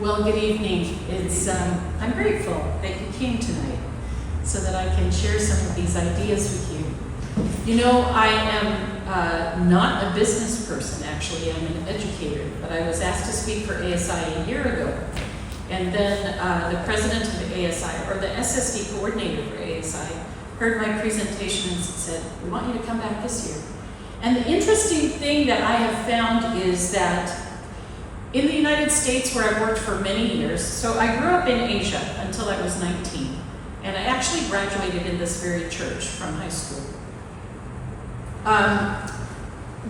Well, good evening. I'm grateful that you came tonight so that I can share some of these ideas with you. You know, I am not a business person, actually. I'm an educator, but I was asked to speak for ASI a year ago. And then the president of ASI, or the SSD coordinator for ASI, heard my presentation and said, "We want you to come back this year." And the interesting thing that I have found is that in the United States, where I worked for many years, so I grew up in Asia until I was 19, and I actually graduated in this very church from high school.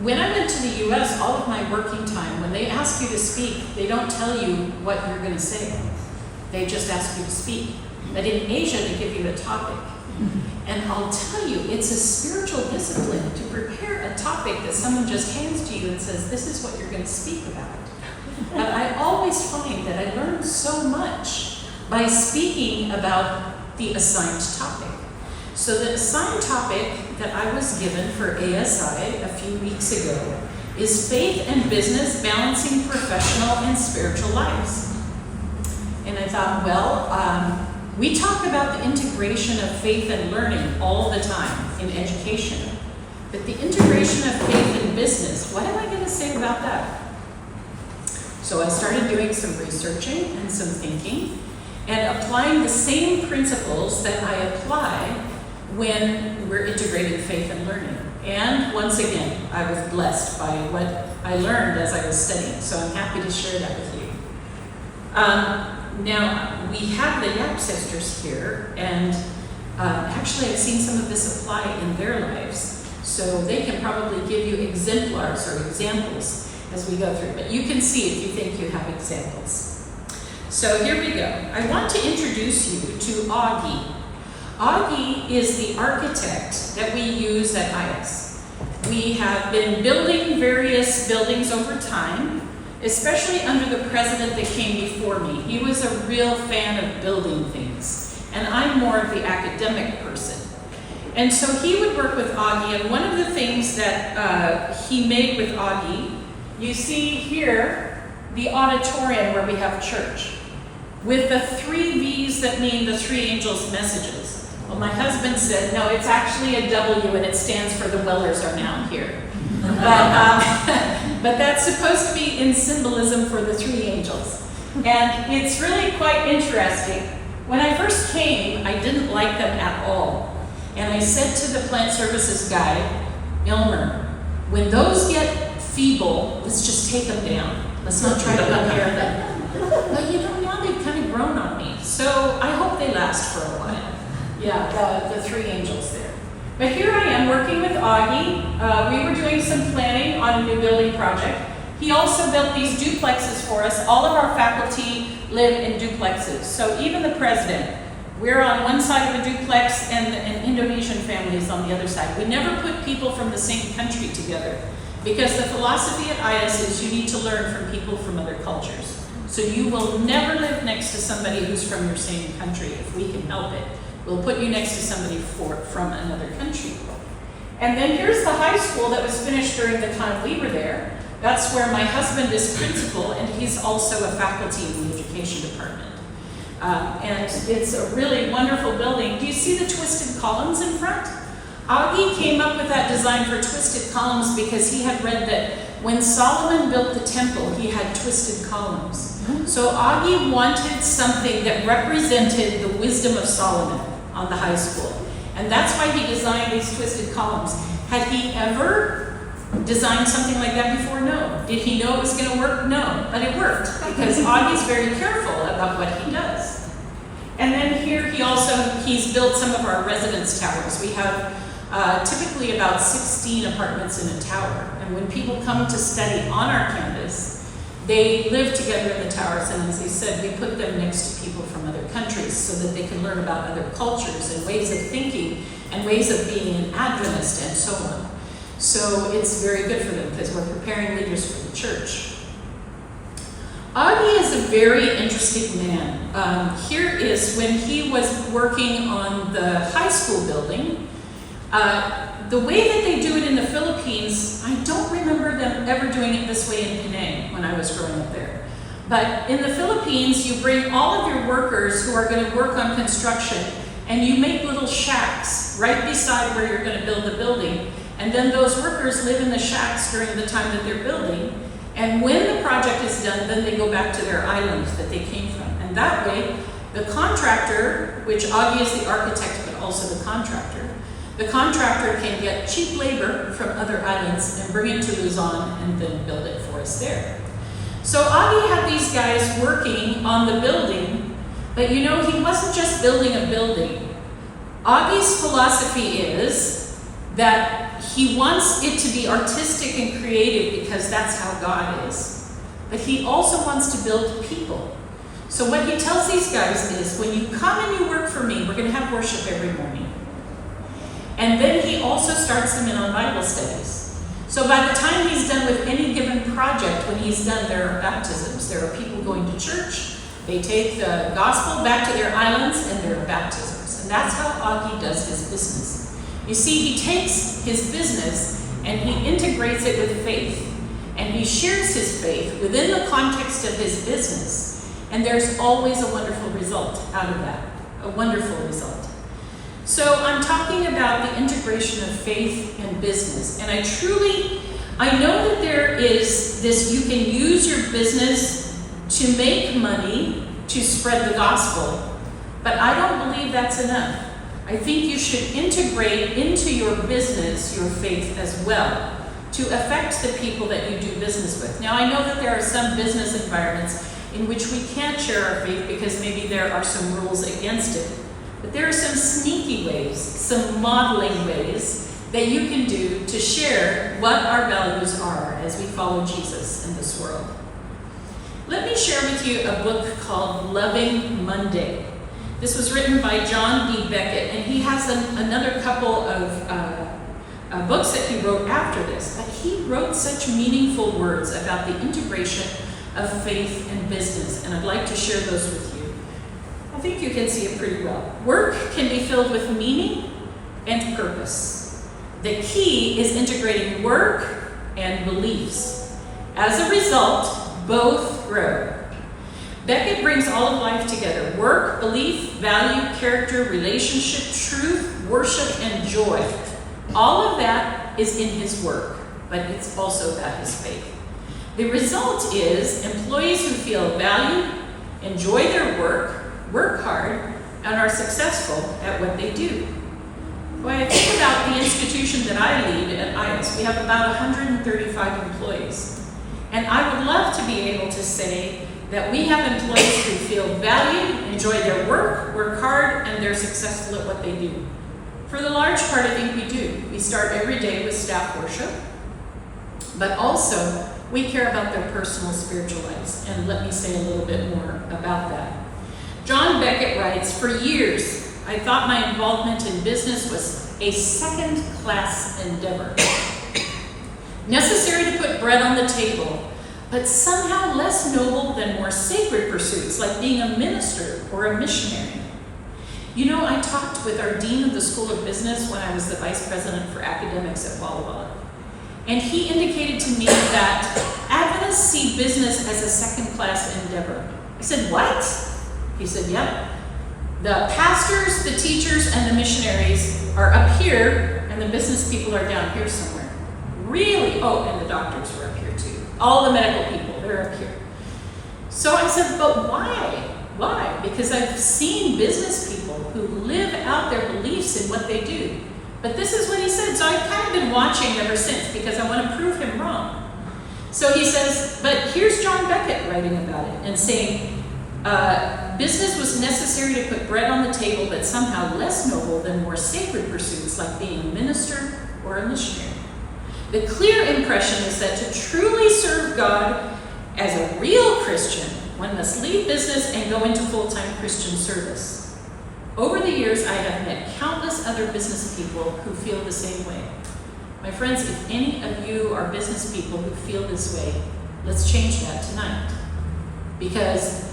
When I went to the US, all of my working time, when they ask you to speak, they don't tell you what you're going to say. They just ask you to speak. But in Asia, they give you a topic. And I'll tell you, it's a spiritual discipline to prepare a topic that someone just hands to you and says, "This is what you're going to speak about." But I always find that I learn so much by speaking about the assigned topic. So the assigned topic that I was given for ASI a few weeks ago is faith and business balancing professional and spiritual lives. And I thought, well, we talk about the integration of faith and learning all the time in education. But the integration of faith and business, what am I going to say about that? So I started doing some researching and some thinking and applying the same principles that I apply when we're integrating faith and learning. And once again, I was blessed by what I learned as I was studying, so I'm happy to share that with you. Now, we have the Yap sisters here, and actually I've seen some of this apply in their lives, so they can probably give you exemplars or examples as we go through, but you can see if you think you have examples. So here we go. I want to introduce you to Augie. Augie is the architect that we use at IAS. We have been building various buildings over time, especially under the president that came before me. He was a real fan of building things, and I'm more of the academic person. And so he would work with Augie, and one of the things that he made with Augie, you see here the auditorium where we have church, with the 3 V's that mean the 3 angels' messages. Well, my husband said, no, it's actually a W, and it stands for the Wellers are now here. But that's supposed to be in symbolism for the 3 angels. And it's really quite interesting. When I first came, I didn't like them at all. And I said to the plant services guy, Ilmer, when those get feeble, let's just take them down. Let's not try to unhair them. But you know, now they've kind of grown on me. So I hope they last for a while. Yeah, the 3 angels there. But here I am working with Augie. We were doing some planning on a new building project. He also built these duplexes for us. All of our faculty live in duplexes. So even the president, we're on one side of a duplex and an Indonesian family is on the other side. We never put people from the same country together because the philosophy at IAS is you need to learn from people from other cultures. So you will never live next to somebody who's from your same country if we can help it. We'll put you next to somebody from another country. And then here's the high school that was finished during the time we were there. That's where my husband is principal, and he's also a faculty in the education department. And it's a really wonderful building. Do you see the twisted columns in front? Augie came up with that design for twisted columns because he had read that when Solomon built the temple, he had twisted columns. So Augie wanted something that represented the wisdom of Solomon on the high school. And that's why he designed these twisted columns. Had he ever designed something like that before? No. Did he know it was going to work? No. But it worked because Augie's very careful about what he does. And then here he's built some of our residence towers. We have typically about 16 apartments in a tower. And when people come to study on our campus, they live together in the towers, and as I said, we put them next to people from other countries so that they can learn about other cultures and ways of thinking and ways of being an Adventist and so on. So it's very good for them because we're preparing leaders for the church. Augie is a very interesting man. Here is when he was working on the high school building. The way that they do it in the Philippines, I don't remember them ever doing it this way in Penang when I was growing up there. But in the Philippines, you bring all of your workers who are going to work on construction, and you make little shacks right beside where you're going to build the building. And then those workers live in the shacks during the time that they're building. And when the project is done, then they go back to their island that they came from. And that way, the contractor, which Augie is the architect, but also the contractor can get cheap labor from other islands and bring it to Luzon and then build it for us there. So Augie had these guys working on the building, but you know, he wasn't just building a building. Augie's philosophy is that he wants it to be artistic and creative because that's how God is. But he also wants to build people. So what he tells these guys is, when you come and you work for me, we're going to have worship every morning. And then he also starts them in on Bible studies. So by the time he's done with any given project, when he's done, there are baptisms. There are people going to church. They take the gospel back to their islands, and there are baptisms. And that's how Augie does his business. You see, he takes his business and he integrates it with faith. And he shares his faith within the context of his business. And there's always a wonderful result out of that. A wonderful result. So I'm talking about the integration of faith and business. And I know that there is this, you can use your business to make money to spread the gospel, but I don't believe that's enough. I think you should integrate into your business your faith as well to affect the people that you do business with. Now, I know that there are some business environments in which we can't share our faith because maybe there are some rules against it. But there are some sneaky ways, some modeling ways that you can do to share what our values are as we follow Jesus in this world. Let me share with you a book called Loving Monday. This was written by John B. Beckett, and he has another couple of books that he wrote after this. But he wrote such meaningful words about the integration of faith and business, and I'd like to share those with you. I think you can see it pretty well. Work can be filled with meaning and purpose. The key is integrating work and beliefs. As a result, both grow. Beckett brings all of life together: work, belief, value, character, relationship, truth, worship, and joy. All of that is in his work, but it's also about his faith. The result is employees who feel valued, enjoy their work hard, and are successful at what they do. When I think about the institution that I lead at IAS, we have about 135 employees. And I would love to be able to say that we have employees who feel valued, enjoy their work hard, and they're successful at what they do. For the large part, I think we do. We start every day with staff worship, but also we care about their personal spiritual lives. And let me say a little bit more about that. John Beckett writes, "For years, I thought my involvement in business was a second-class endeavor, necessary to put bread on the table, but somehow less noble than more sacred pursuits like being a minister or a missionary." You know, I talked with our dean of the School of Business when I was the vice president for academics at Walla Walla, and he indicated to me that Adventists see business as a second-class endeavor. I said, "What?" He said, "Yep. The pastors, the teachers, and the missionaries are up here, and the business people are down here somewhere." Really? Oh, and the doctors were up here too. All the medical people, they're up here. So I said, "But why? Why?" Because I've seen business people who live out their beliefs in what they do. But this is what he said. So I've kind of been watching ever since because I want to prove him wrong. So he says, but here's John Beckett writing about it and saying, business was necessary to put bread on the table, but somehow less noble than more sacred pursuits like being a minister or a missionary. The clear impression is that to truly serve God as a real Christian, one must leave business and go into full-time Christian service. Over the years, I have met countless other business people who feel the same way. My friends, if any of you are business people who feel this way, let's change that tonight. Because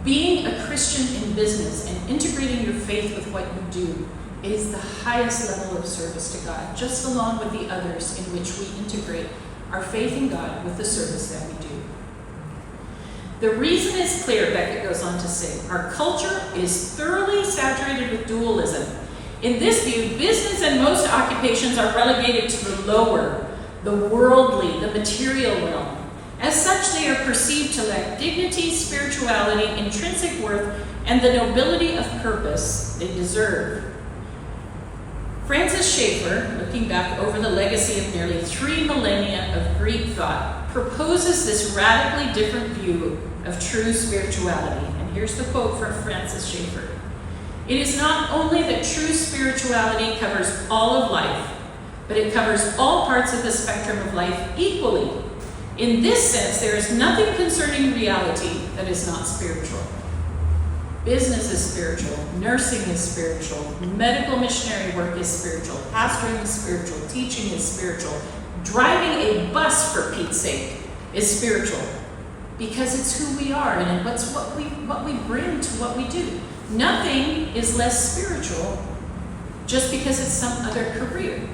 being a Christian in business and integrating your faith with what you do is the highest level of service to God, just along with the others in which we integrate our faith in God with the service that we do. The reason is clear, Beckett goes on to say. Our culture is thoroughly saturated with dualism. In this view, business and most occupations are relegated to the lower, the worldly, the material realm. As such, they are perceived to lack dignity, spirituality, intrinsic worth, and the nobility of purpose they deserve. Francis Schaeffer, looking back over the legacy of nearly 3 millennia of Greek thought, proposes this radically different view of true spirituality. And here's the quote from Francis Schaeffer. It is not only that true spirituality covers all of life, but it covers all parts of the spectrum of life equally. In this sense, there is nothing concerning reality that is not spiritual. Business is spiritual, nursing is spiritual, medical missionary work is spiritual, pastoring is spiritual, teaching is spiritual, driving a bus, for Pete's sake, is spiritual. Because it's who we are and it's what we bring to what we do. Nothing is less spiritual just because it's some other career.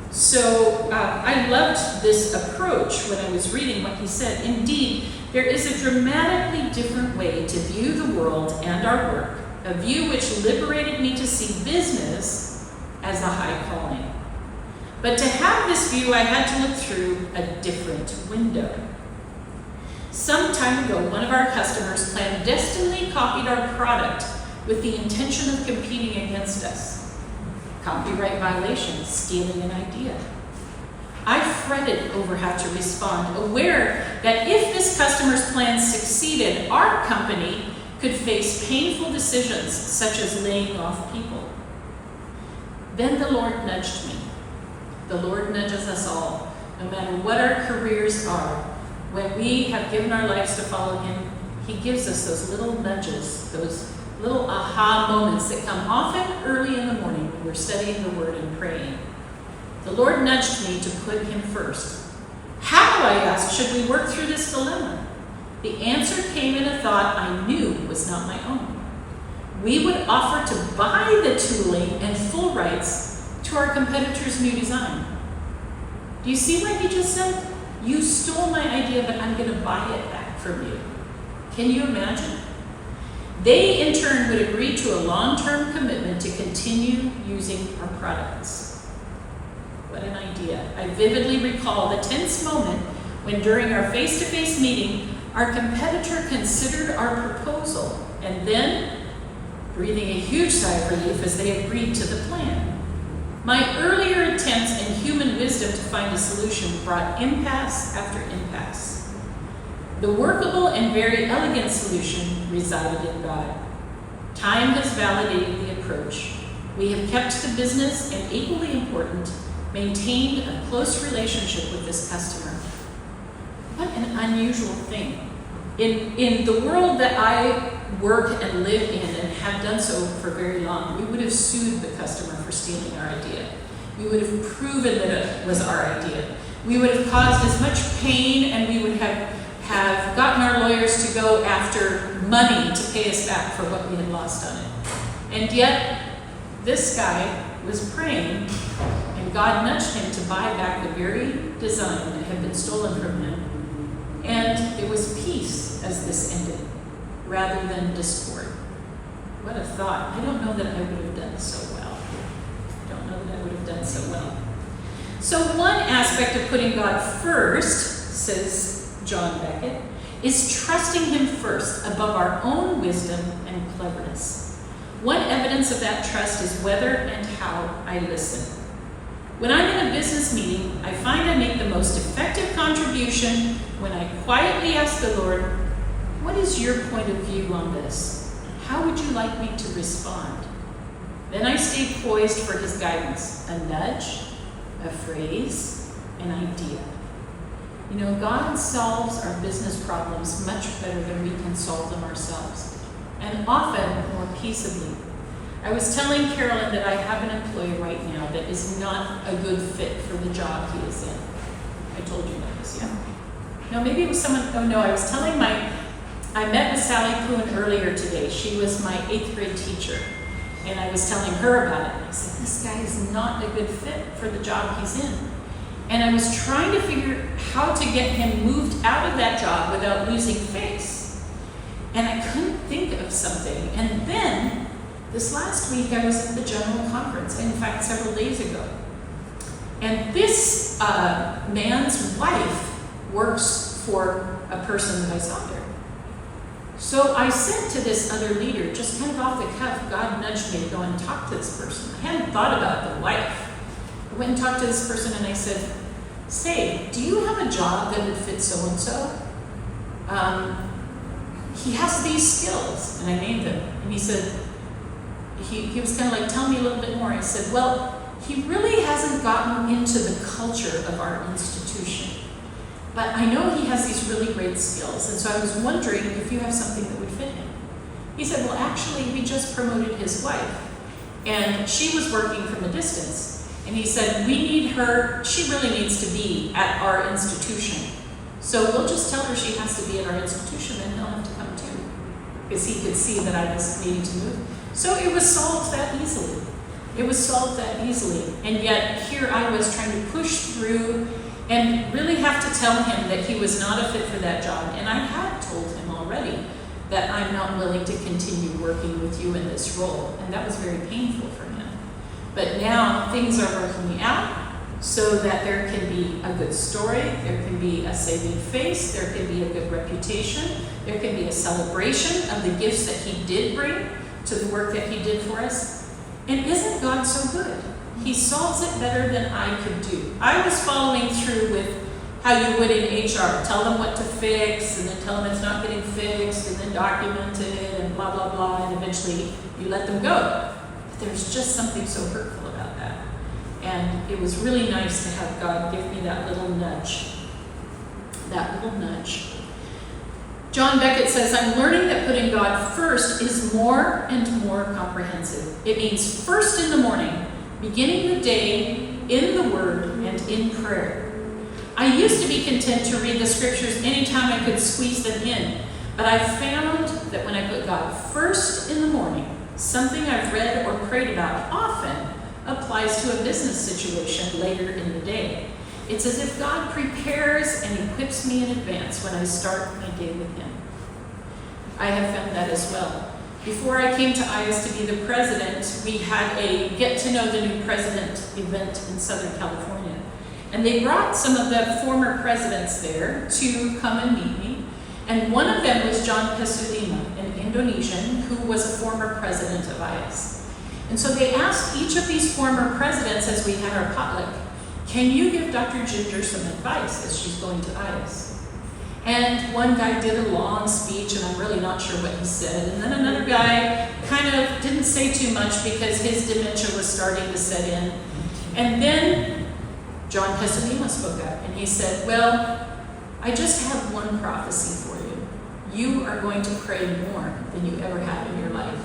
So I loved this approach when I was reading what he said. Indeed, there is a dramatically different way to view the world and our work, a view which liberated me to see business as a high calling. But to have this view, I had to look through a different window. Some time ago, one of our customers clandestinely copied our product with the intention of competing against us. Copyright violation, stealing an idea. I fretted over how to respond, aware that if this customer's plan succeeded, our company could face painful decisions such as laying off people. Then the Lord nudged me. The Lord nudges us all, no matter what our careers are. When we have given our lives to follow Him, He gives us those little nudges, those little aha moments that come often early in the morning when we're studying the Word and praying. The Lord nudged me to put Him first. How, I asked, should we work through this dilemma? The answer came in a thought I knew was not my own. We would offer to buy the tooling and full rights to our competitor's new design. Do you see what he just said? You stole my idea, but I'm going to buy it back from you. Can you imagine? They, in turn, would agree to a long-term commitment to continue using our products. What an idea. I vividly recall the tense moment when, during our face-to-face meeting, our competitor considered our proposal and then, breathing a huge sigh of relief as they agreed to the plan. My earlier attempts in human wisdom to find a solution brought impasse after impasse. The workable and very elegant solution resided in God. Time has validated the approach. We have kept the business and, equally important, maintained a close relationship with this customer. What an unusual thing. In the world that I work and live in and have done so for very long, we would have sued the customer for stealing our idea. We would have proven that it was our idea. We would have caused as much pain, and we would have gotten our lawyers to go after money to pay us back for what we had lost on it. And yet, this guy was praying, and God nudged him to buy back the very design that had been stolen from him. And it was peace as this ended, rather than discord. What a thought. I don't know that I would have done so well. So one aspect of putting God first, says John Beckett, is trusting Him first above our own wisdom and cleverness. One evidence of that trust is whether and how I listen. When I'm in a business meeting, I find I make the most effective contribution when I quietly ask the Lord, what is your point of view on this? How would you like me to respond? Then I stay poised for His guidance, a nudge, a phrase, an idea. You know, God solves our business problems much better than we can solve them ourselves, and often more peaceably. I was telling Carolyn that I have an employee right now that is not a good fit for the job he is in. I told you about this, yeah? No, maybe it was someone, I was telling I met with Sally Poon earlier today. She was my 8th grade teacher, and I was telling her about it. I said, this guy is not a good fit for the job he's in. And I was trying to figure how to get him moved out of that job without losing face. And I couldn't think of something. And then, this last week, I was at the general conference, in fact, several days ago. And this man's wife works for a person that I saw there. So I said to this other leader, just kind of off the cuff, God nudged me to go and talk to this person. I hadn't thought about the wife. I went and talked to this person and I said, say, do you have a job that would fit so-and-so? He has these skills, and I named them. And he said, he was kind of like, tell me a little bit more. I said, well, he really hasn't gotten into the culture of our institution. But I know he has these really great skills, and so I was wondering if you have something that would fit him. He said, well, actually, we just promoted his wife, and she was working from a distance. And he said, we need her, she really needs to be at our institution. So we'll just tell her she has to be at our institution, and he'll have to come too. Because he could see that I was needing to move. So it was solved that easily. It was solved that easily. And yet here I was trying to push through and really have to tell him that he was not a fit for that job. And I had told him already that I'm not willing to continue working with you in this role. And that was very painful for him. But now things are working out so that there can be a good story, there can be a saving face, there can be a good reputation, there can be a celebration of the gifts that he did bring to the work that he did for us. And isn't God so good? He solves it better than I could do. I was following through with how you would in HR. Tell them what to fix, and then tell them it's not getting fixed, and then document it, and blah, blah, blah, and eventually you let them go. But there's just something so hurtful about that. And it was really nice to have God give me that little nudge. That little nudge. John Beckett says, I'm learning that putting God first is more and more comprehensive. It means first in the morning, beginning the day in the Word and in prayer. I used to be content to read the scriptures anytime I could squeeze them in, but I found that when I put God first in the morning, something I've read or prayed about often applies to a business situation later in the day. It's as if God prepares and equips me in advance when I start my day with Him. I have found that as well. Before I came to IS to be the president, we had a Get to Know the New President event in Southern California. And they brought some of the former presidents there to come and meet me. And one of them was John Pesulima, an Indonesian who was a former president of IS. And so they asked each of these former presidents as we had our potluck, can you give Dr. Ginger some advice as she's going to IS? And one guy did a long speech, and I'm really not sure what he said. And then another guy kind of didn't say too much because his dementia was starting to set in. And then John Pesulima spoke up, and he said, well, I just have one prophecy for you. You are going to pray more than you ever have in your life.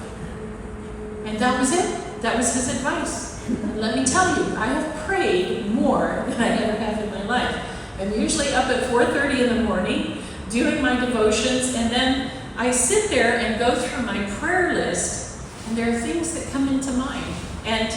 And that was it. That was his advice. And let me tell you, I have prayed more than I ever have in my life. I'm usually up at 4:30 in the morning doing my devotions, and then I sit there and go through my prayer list, and there are things that come into mind. And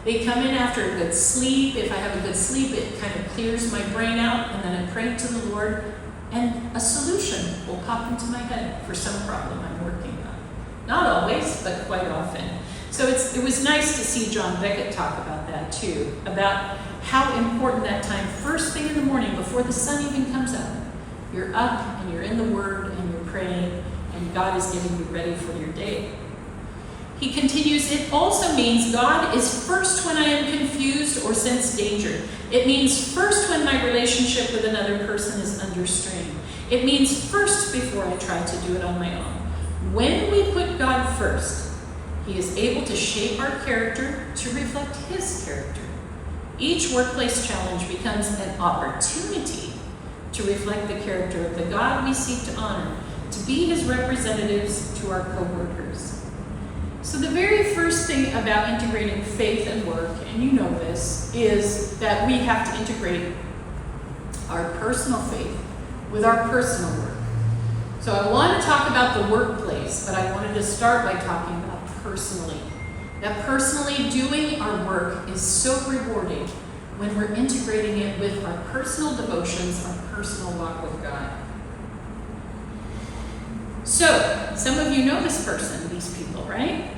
they come in after a good sleep. If I have a good sleep, it kind of clears my brain out, and then I pray to the Lord, and a solution will pop into my head for some problem I'm working on. Not always, but quite often. So it was nice to see John Beckett talk about that too, about how important that time, first thing in the morning, before the sun even comes up, you're up and you're in the Word and you're praying, and God is getting you ready for your day. He continues, it also means God is first when I am confused or sense danger. It means first when my relationship with another person is under strain. It means first before I try to do it on my own. When we put God first, He is able to shape our character to reflect His character. Each workplace challenge becomes an opportunity to reflect the character of the God we seek to honor, to be His representatives to our co-workers. So the very first thing about integrating faith and work, and you know this, is that we have to integrate our personal faith with our personal work. So I want to talk about the workplace, but I wanted to start by talking about personally. That personally doing our work is so rewarding when we're integrating it with our personal devotions, our personal walk with God. So, some of you know this person, these people, right?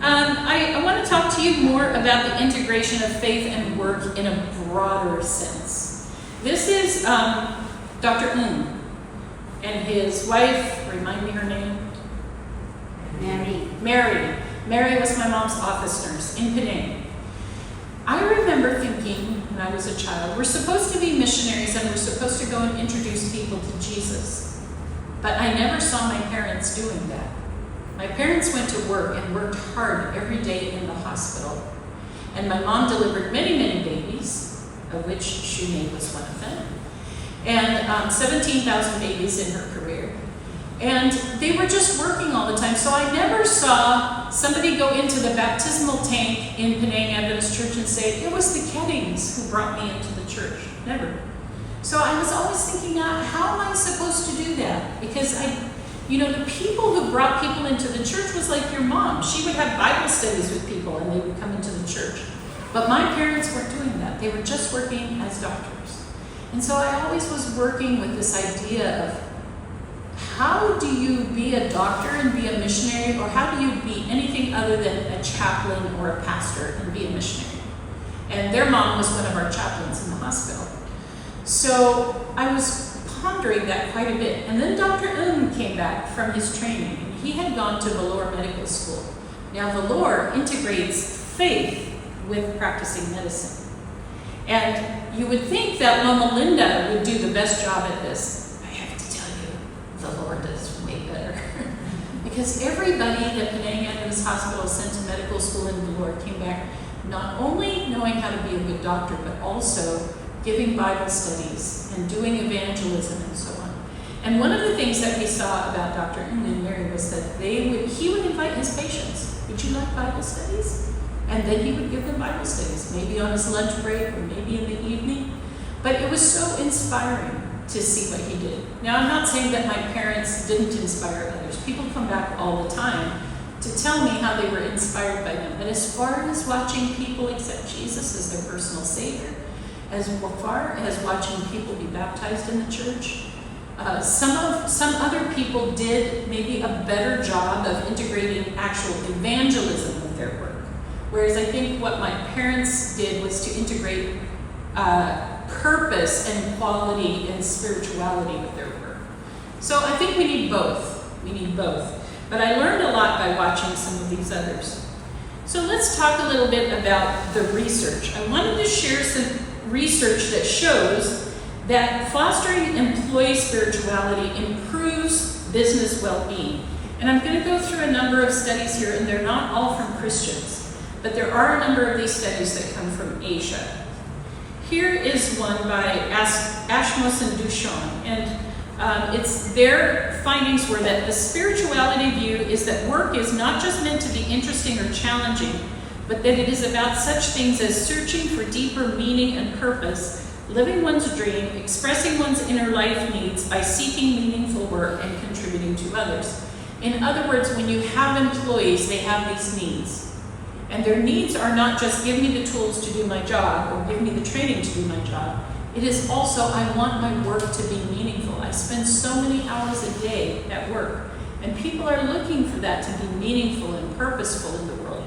I want to talk to you more about the integration of faith and work in a broader sense. This is Dr. And his wife, remind me her name? Mary was my mom's office nurse in Penang. I remember thinking when I was a child, we're supposed to be missionaries and we're supposed to go and introduce people to Jesus. But I never saw my parents doing that. My parents went to work and worked hard every day in the hospital. And my mom delivered many, many babies, of which Shunei was one of them. And 17,000 babies in her career. And they were just working all the time. So I never saw somebody go into the baptismal tank in Penang Adventist Church and say, it was the Kettings who brought me into the church. Never. So I was always thinking, how am I supposed to do that? Because the people who brought people into the church was like your mom. She would have Bible studies with people and they would come into the church. But my parents weren't doing that. They were just working as doctors. And so I always was working with this idea of how do you be a doctor and be a missionary, or how do you be anything other than a chaplain or a pastor and be a missionary? And their mom was one of our chaplains in the hospital. So I was pondering that quite a bit. And then Dr. came back from his training, and he had gone to Valor Medical School. Now Valor integrates faith with practicing medicine. And you would think that Loma Linda would do the best job at this. I have to tell you, the Lord does way better. Because everybody that Penang Adventist Hospital sent to medical school in Valor came back not only knowing how to be a good doctor, but also giving Bible studies and doing evangelism and so on. And one of the things that we saw about Dr. and Mary was that he would invite his patients. Would you like Bible studies? And then he would give them Bible studies, maybe on his lunch break or maybe in the evening. But it was so inspiring to see what he did. Now, I'm not saying that my parents didn't inspire others. People come back all the time to tell me how they were inspired by them. But as far as watching people accept Jesus as their personal Savior, as far as watching people be baptized in the church, some other people did maybe a better job of integrating actual evangelism with their work. Whereas I think what my parents did was to integrate purpose and quality and spirituality with their work. So I think we need both. We need both. But I learned a lot by watching some of these others. So let's talk a little bit about the research. I wanted to share some research that shows that fostering employee spirituality improves business well-being. And I'm going to go through a number of studies here, and they're not all from Christians. But there are a number of these studies that come from Asia. Here is one by Ashmos and Duchamp, and their findings were that the spirituality view is that work is not just meant to be interesting or challenging, but that it is about such things as searching for deeper meaning and purpose, living one's dream, expressing one's inner life needs by seeking meaningful work and contributing to others. In other words, when you have employees, they have these needs. And their needs are not just give me the tools to do my job or give me the training to do my job. It is also, I want my work to be meaningful. I spend so many hours a day at work, and people are looking for that to be meaningful and purposeful in the world.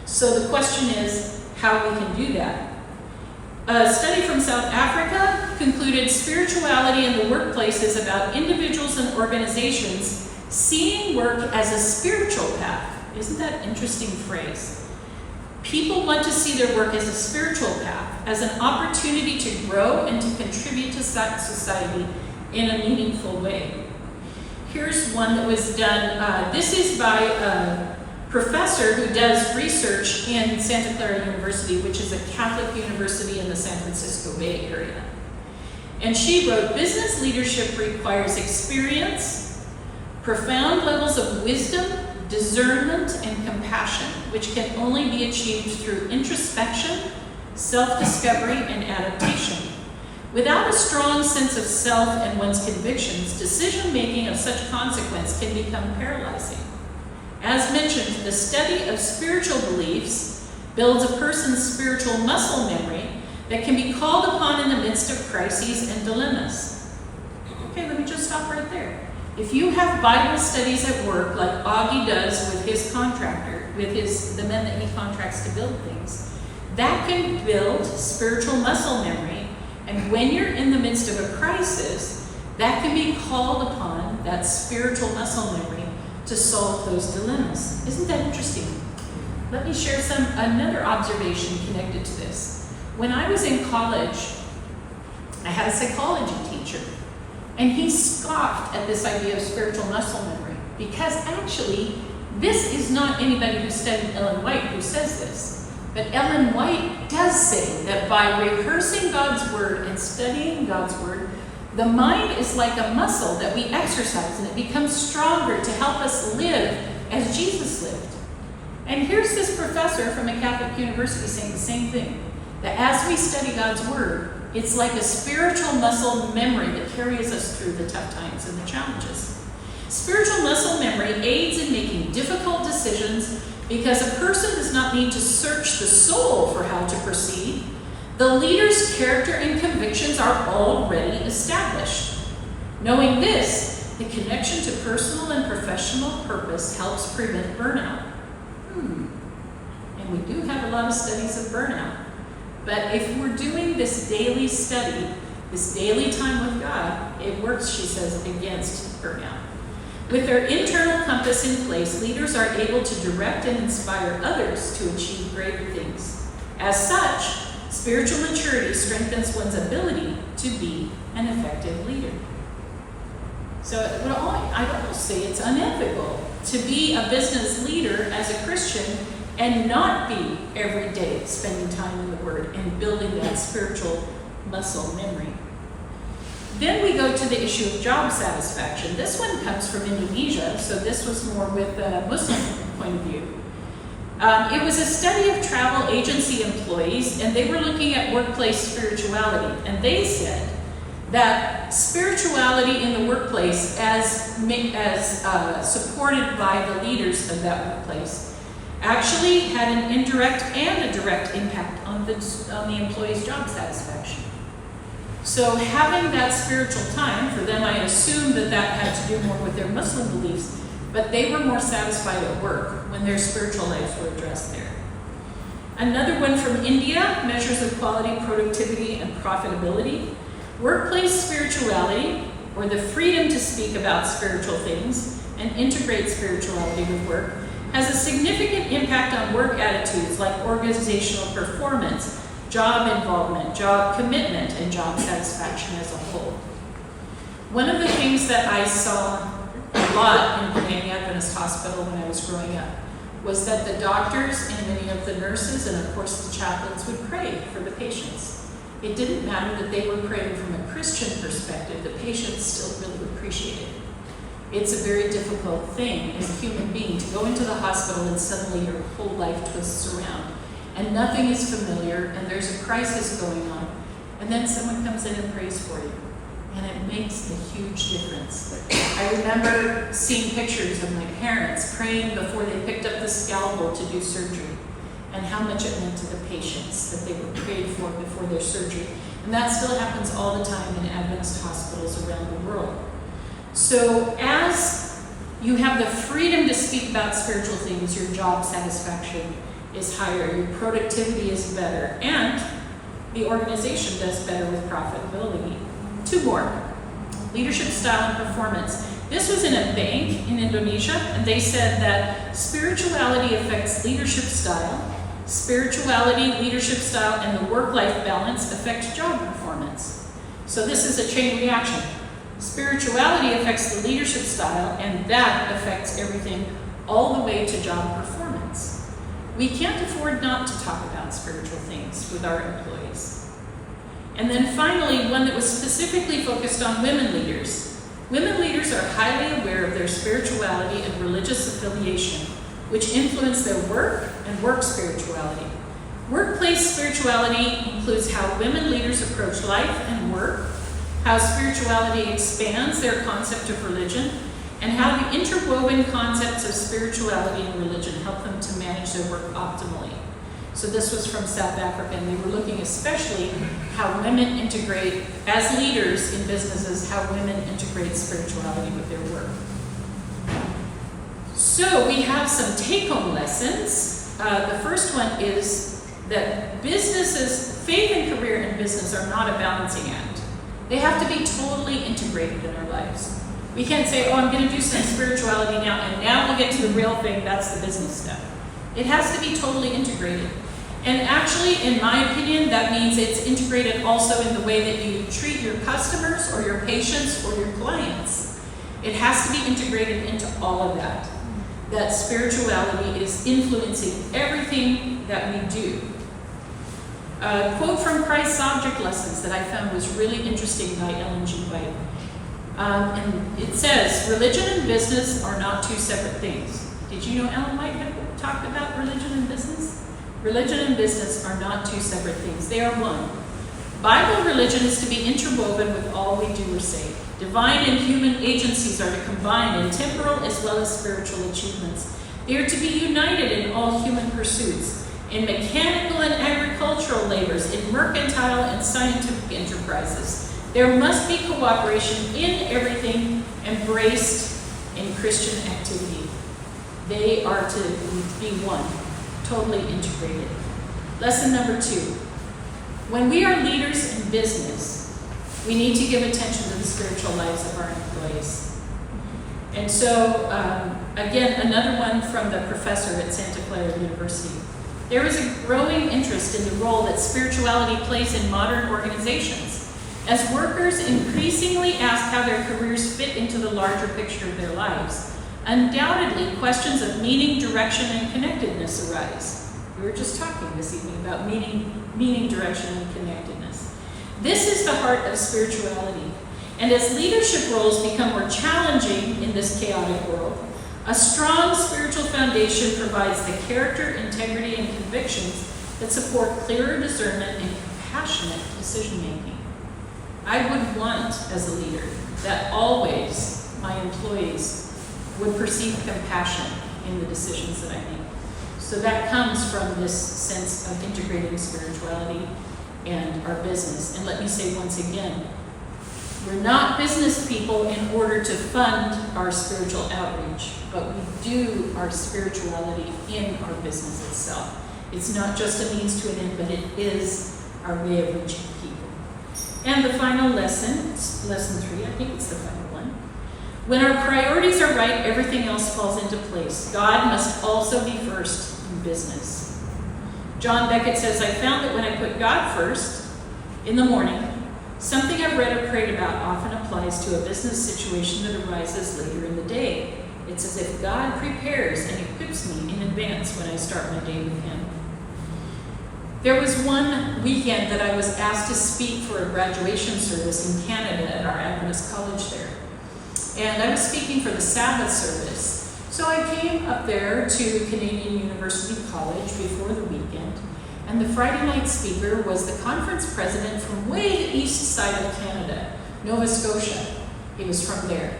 So the question is how we can do that. A study from South Africa concluded spirituality in the workplace is about individuals and organizations seeing work as a spiritual path. Isn't that an interesting phrase? People want to see their work as a spiritual path, as an opportunity to grow and to contribute to society in a meaningful way. Here's one that was done. This is by a professor who does research in Santa Clara University, which is a Catholic university in the San Francisco Bay Area. And she wrote, business leadership requires experience, profound levels of wisdom, discernment, and compassion, which can only be achieved through introspection, self-discovery, and adaptation. Without a strong sense of self and one's convictions, decision-making of such consequence can become paralyzing. As mentioned, the study of spiritual beliefs builds a person's spiritual muscle memory that can be called upon in the midst of crises and dilemmas. Okay, let me just stop right there. If you have Bible studies at work, like Augie does with his contractor, with the men that he contracts to build things, that can build spiritual muscle memory. And when you're in the midst of a crisis, that can be called upon, that spiritual muscle memory, to solve those dilemmas. Isn't that interesting? Let me share another observation connected to this. When I was in college, I had a psychology teacher, and he scoffed at this idea of spiritual muscle memory, because actually, this is not anybody who studied Ellen White who says this, but Ellen White does say that by rehearsing God's word and studying God's word, the mind is like a muscle that we exercise, and it becomes stronger to help us live as Jesus lived. And here's this professor from a Catholic university saying the same thing, that as we study God's word, it's like a spiritual muscle memory that carries us through the tough times and the challenges. Spiritual muscle memory aids in making difficult decisions because a person does not need to search the soul for how to proceed. The leader's character and convictions are already established. Knowing this, the connection to personal and professional purpose helps prevent burnout. And we do have a lot of studies of burnout. But if we're doing this daily study, this daily time with God, it works, she says, against burnout. With their internal compass in place, leaders are able to direct and inspire others to achieve greater things. As such, spiritual maturity strengthens one's ability to be an effective leader. So I would almost say it's unethical to be a business leader as a Christian and not be every day spending time in the Word and building that spiritual muscle memory. Then we go to the issue of job satisfaction. This one comes from Indonesia, so this was more with a Muslim point of view. It was a study of travel agency employees, and they were looking at workplace spirituality. And they said that spirituality in the workplace, as supported by the leaders of that workplace, actually had an indirect and a direct impact on the employee's job satisfaction. So having that spiritual time, for them I assume that had to do more with their Muslim beliefs, but they were more satisfied at work when their spiritual lives were addressed there. Another one from India, measures of quality, productivity, and profitability. Workplace spirituality, or the freedom to speak about spiritual things and integrate spirituality with work, has a significant impact on work attitudes like organizational performance, job involvement, job commitment, and job satisfaction as a whole. One of the things that I saw a lot in Penang Adventist Hospital when I was growing up was that the doctors and many of the nurses and of course the chaplains would pray for the patients. It didn't matter that they were praying from a Christian perspective, the patients still really appreciated it. It's a very difficult thing as a human being to go into the hospital and suddenly your whole life twists around and nothing is familiar and there's a crisis going on, and then someone comes in and prays for you, and it makes a huge difference. I remember seeing pictures of my parents praying before they picked up the scalpel to do surgery, and how much it meant to the patients that they were prayed for before their surgery. And that still happens all the time in Adventist hospitals around the world. So as you have the freedom to speak about spiritual things, your job satisfaction is higher, your productivity is better, and the organization does better with profitability. Two more. Leadership style and performance. This was in a bank in Indonesia, and they said that spirituality affects leadership style. Spirituality, leadership style, and the work-life balance affect job performance. So this is a chain reaction. Spirituality affects the leadership style, and that affects everything all the way to job performance. We can't afford not to talk about spiritual things with our employees. And then finally, one that was specifically focused on women leaders. Women leaders are highly aware of their spirituality and religious affiliation, which influence their work and work spirituality. Workplace spirituality includes how women leaders approach life and work, how spirituality expands their concept of religion, and how the interwoven concepts of spirituality and religion help them to manage their work optimally. So this was from South Africa, and they were looking especially how women integrate, as leaders in businesses, how women integrate spirituality with their work. So we have some take-home lessons. The first one is that businesses, faith and career and business are not a balancing act. They have to be totally integrated in our lives. We can't say, oh, I'm going to do some spirituality now, and now we'll get to the real thing, that's the business stuff. It has to be totally integrated. And actually, in my opinion, that means it's integrated also in the way that you treat your customers or your patients or your clients. It has to be integrated into all of that. That spirituality is influencing everything that we do. A quote from Christ's Object Lessons that I found was really interesting by Ellen G. White. And it says, religion and business are not two separate things. Did you know Ellen White had talked about religion and business? Religion and business are not two separate things. They are one. Bible religion is to be interwoven with all we do or say. Divine and human agencies are to combine in temporal as well as spiritual achievements. They are to be united in all human pursuits, in mechanical and agricultural labors, in mercantile and scientific enterprises. There must be cooperation in everything, embraced in Christian activity. They are to be one, totally integrated. Lesson number 2. When we are leaders in business, we need to give attention to the spiritual lives of our employees. And so, again, another one from the professor at Santa Clara University. There is a growing interest in the role that spirituality plays in modern organizations. As workers increasingly ask how their careers fit into the larger picture of their lives, undoubtedly questions of meaning, direction, and connectedness arise. We were just talking this evening about meaning, direction, and connectedness. This is the heart of spirituality. And as leadership roles become more challenging in this chaotic world, a strong spiritual foundation provides the character, integrity, and convictions that support clearer discernment and compassionate decision-making. I would want, as a leader, that always my employees would perceive compassion in the decisions that I make. So that comes from this sense of integrating spirituality and our business. And let me say once again, we're not business people in order to fund our spiritual outreach, but we do our spirituality in our business itself. It's not just a means to an end, but it is our way of reaching people. And the final lesson, lesson 3, I think it's the final one. When our priorities are right, everything else falls into place. God must also be first in business. John Beckett says, I found that when I put God first in the morning, something I've read or prayed about often applies to a business situation that arises later in the day. It's as if God prepares and equips me in advance when I start my day with Him. There was one weekend that I was asked to speak for a graduation service in Canada at our Adventist college there. And I was speaking for the Sabbath service. So I came up there to Canadian University College before the weekend, and the Friday night speaker was the conference president from way the east side of Canada, Nova Scotia. He was from there.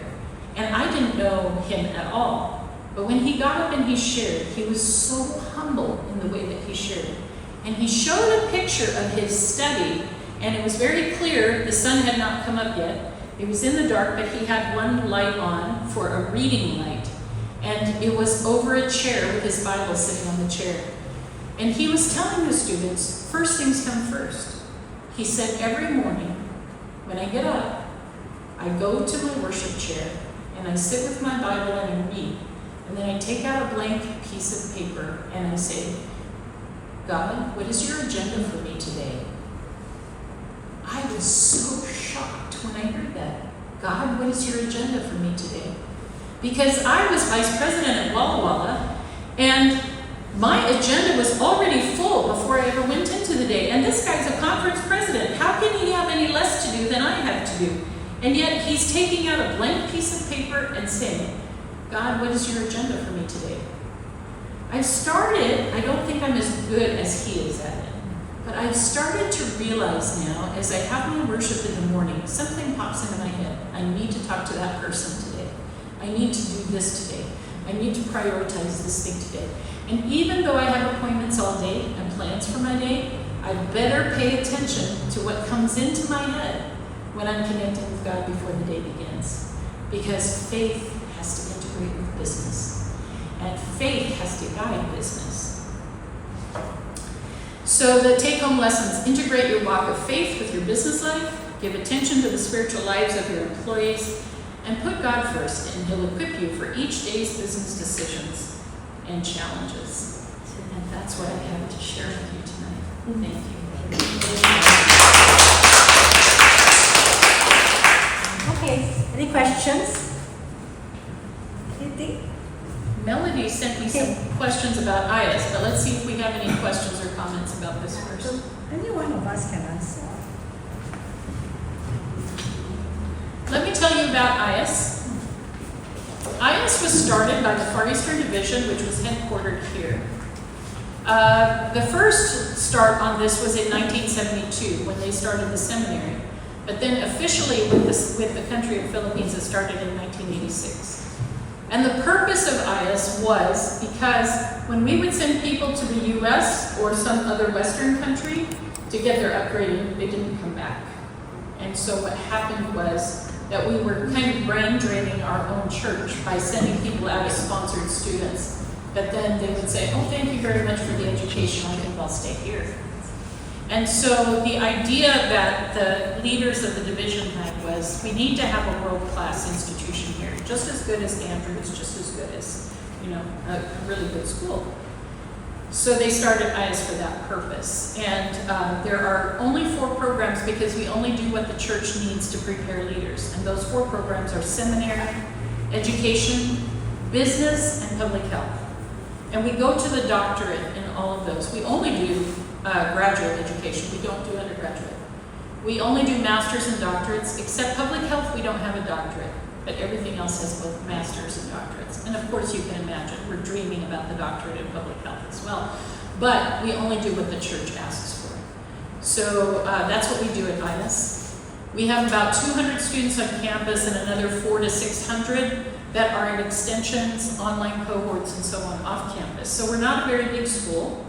And I didn't know him at all. But when he got up and he shared, he was so humble in the way that he shared. And he showed a picture of his study, and it was very clear the sun had not come up yet. It was in the dark, but he had one light on for a reading light. And it was over a chair with his Bible sitting on the chair. And he was telling the students, first things come first. He said, every morning when I get up, I go to my worship chair, and I sit with my Bible and I read. And then I take out a blank piece of paper, and I say, God, what is your agenda for me today? I was so shocked when I heard that. God, what is your agenda for me today? Because I was vice president at Walla Walla, and my agenda was already full before I ever went into the day. And this guy's a conference president. How can he have any less to do than I have to do? And yet he's taking out a blank piece of paper and saying, God, what is your agenda for me today? I've started, I don't think I'm as good as he is at it, but I've started to realize now, as I have my worship in the morning, something pops into my head. I need to talk to that person today. I need to do this today. I need to prioritize this thing today. And even though I have appointments all day and plans for my day, I better pay attention to what comes into my head when I'm connecting with God before the day begins. Because faith has to integrate with business. And faith has to guide business. So the take-home lessons: integrate your walk of faith with your business life, give attention to the spiritual lives of your employees, and put God first, and He'll equip you for each day's business decisions and challenges. And that's what I have to share with you tonight. Thank you. Okay, any questions? Anything? Melody sent me some questions about IAS, but let's see if we have any questions or comments about this first. Any one of us can answer. Let me tell you about IAS. IAS was started by the Far Eastern Division, which was headquartered here. The first start on this was in 1972 when they started the seminary, but then officially with the country of Philippines it started in 1986. And the purpose of IAS was because when we would send people to the US or some other Western country to get their upgrading, they didn't come back. And so what happened was that we were kind of brain draining our own church by sending people out as sponsored students. But then they would say, oh, thank you very much for the education, I think I'll stay here. And so the idea that the leaders of the division had was, we need to have a world-class institution here, just as good as Andrews, just as good as, a really good school. So they started IAS for that purpose. And there are only 4 programs because we only do what the church needs to prepare leaders. And those 4 programs are seminary, education, business, and public health. And we go to the doctorate in all of those. We only do graduate education. We don't do undergraduate. We only do masters and doctorates, except public health, we don't have a doctorate. But everything else has both masters and doctorates. And of course, you can imagine, we're dreaming about the doctorate in public health as well. But we only do what the church asks for. So that's what we do at IAS. We have about 200 students on campus and another 400 to 600 that are in extensions, online cohorts, and so on off campus. So we're not a very big school.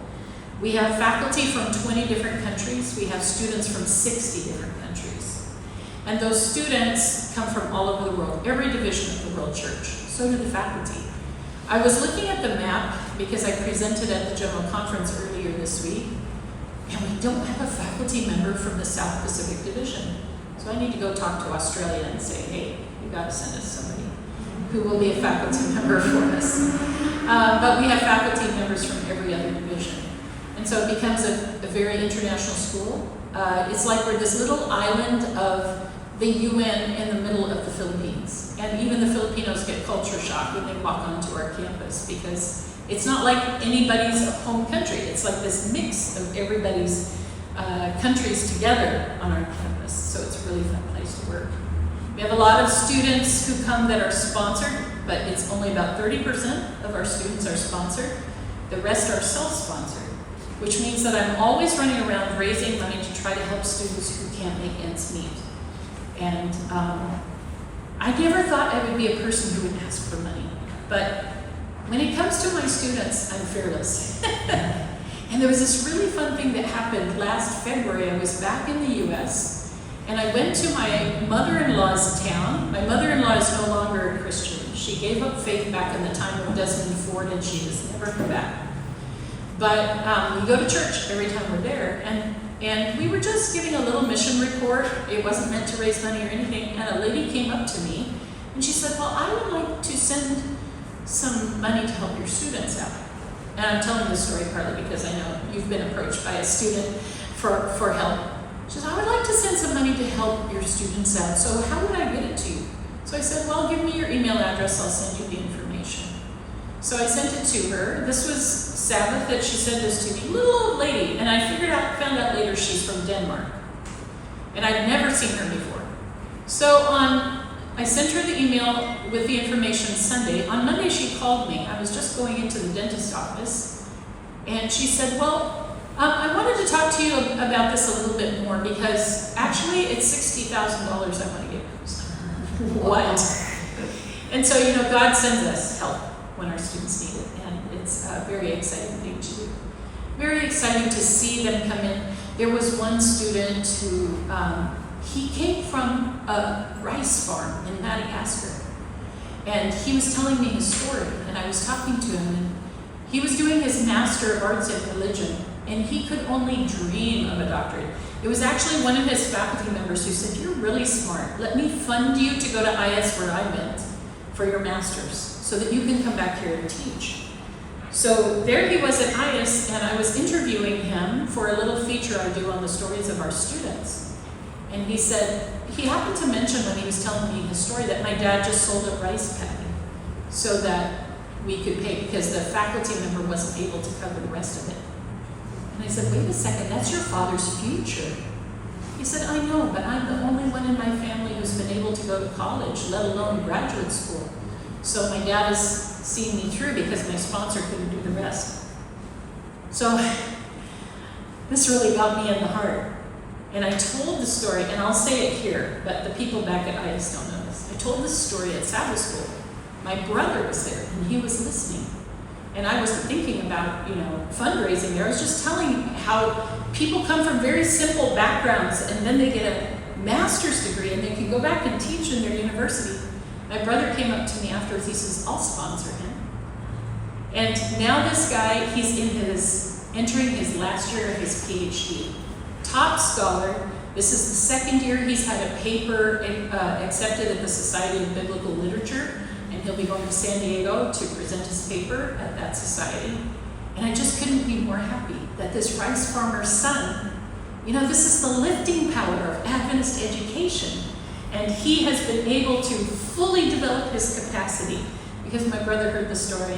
We have faculty from 20 different countries. We have students from 60 different countries. And those students come from all over the world, every division of the World Church. So do the faculty. I was looking at the map because I presented at the General Conference earlier this week, and we don't have a faculty member from the South Pacific Division. So I need to go talk to Australia and say, hey, you got to send us somebody who will be a faculty member for us. But we have faculty members from every other division. And so it becomes a very international school. It's like we're this little island of the UN in the middle of the Philippines. And even the Filipinos get culture shock when they walk onto our campus because it's not like anybody's home country. It's like this mix of everybody's countries together on our campus. So it's a really fun place to work. We have a lot of students who come that are sponsored, but it's only about 30% of our students are sponsored. The rest are self-sponsored, which means that I'm always running around raising money to try to help students who can't make ends meet. And I never thought I would be a person who would ask for money, but when it comes to my students, I'm fearless. And there was this really fun thing that happened last February. I was back in the US, and I went to my mother-in-law's town. My mother-in-law is no longer a Christian. She gave up faith back in the time of Desmond Ford, and she has never come back. But we go to church every time we're there, and we were just giving a little mission report. It wasn't meant to raise money or anything, and a lady came up to me, and she said, well, I would like to send some money to help your students out. And I'm telling this story partly because I know you've been approached by a student for help. She said, I would like to send some money to help your students out, so how would I get it to you? So I said, well, give me your email address, I'll send you the information. So I sent it to her. This was Sabbath that she said this to me, little old lady, and I found out later she's from Denmark. And I'd never seen her before. So I sent her the email with the information Sunday. On Monday she called me. I was just going into the dentist office, and she said, well, I wanted to talk to you about this a little bit more because actually it's $60,000 I want to give you. What? And so, God sends us help when our students need it, and it's a very exciting thing to do. Very exciting to see them come in. There was one student who, he came from a rice farm in Madagascar. And he was telling me his story, and I was talking to him, and he was doing his Master of Arts in Religion, and he could only dream of a doctorate. It was actually one of his faculty members who said, "You're really smart. Let me fund you to go to IS where I went for your master's, so that you can come back here and teach." So there he was at IS, and I was interviewing him for a little feature I do on the stories of our students. And he said, he happened to mention when he was telling me his story that my dad just sold a rice paddy so that we could pay, because the faculty member wasn't able to cover the rest of it. And I said, wait a second, that's your father's future. He said, I know, but I'm the only one in my family who's been able to go to college, let alone graduate school. So my dad has seen me through because my sponsor couldn't do the rest. So this really got me in the heart. And I told the story, and I'll say it here, but the people back at IS don't know this. I told this story at Sabbath school. My brother was there, and he was listening. And I wasn't thinking about, fundraising there. I was just telling how people come from very simple backgrounds, and then they get a master's degree, and they can go back and teach in their university. My brother came up to me afterwards. He says, I'll sponsor him. And now this guy, he's entering his last year of his PhD. Top scholar. This is the second year he's had a paper accepted at the Society of Biblical Literature, and he'll be going to San Diego to present his paper at that society. And I just couldn't be more happy that this rice farmer's son, this is the lifting power of Adventist education. And he has been able to fully develop his capacity, because my brother heard the story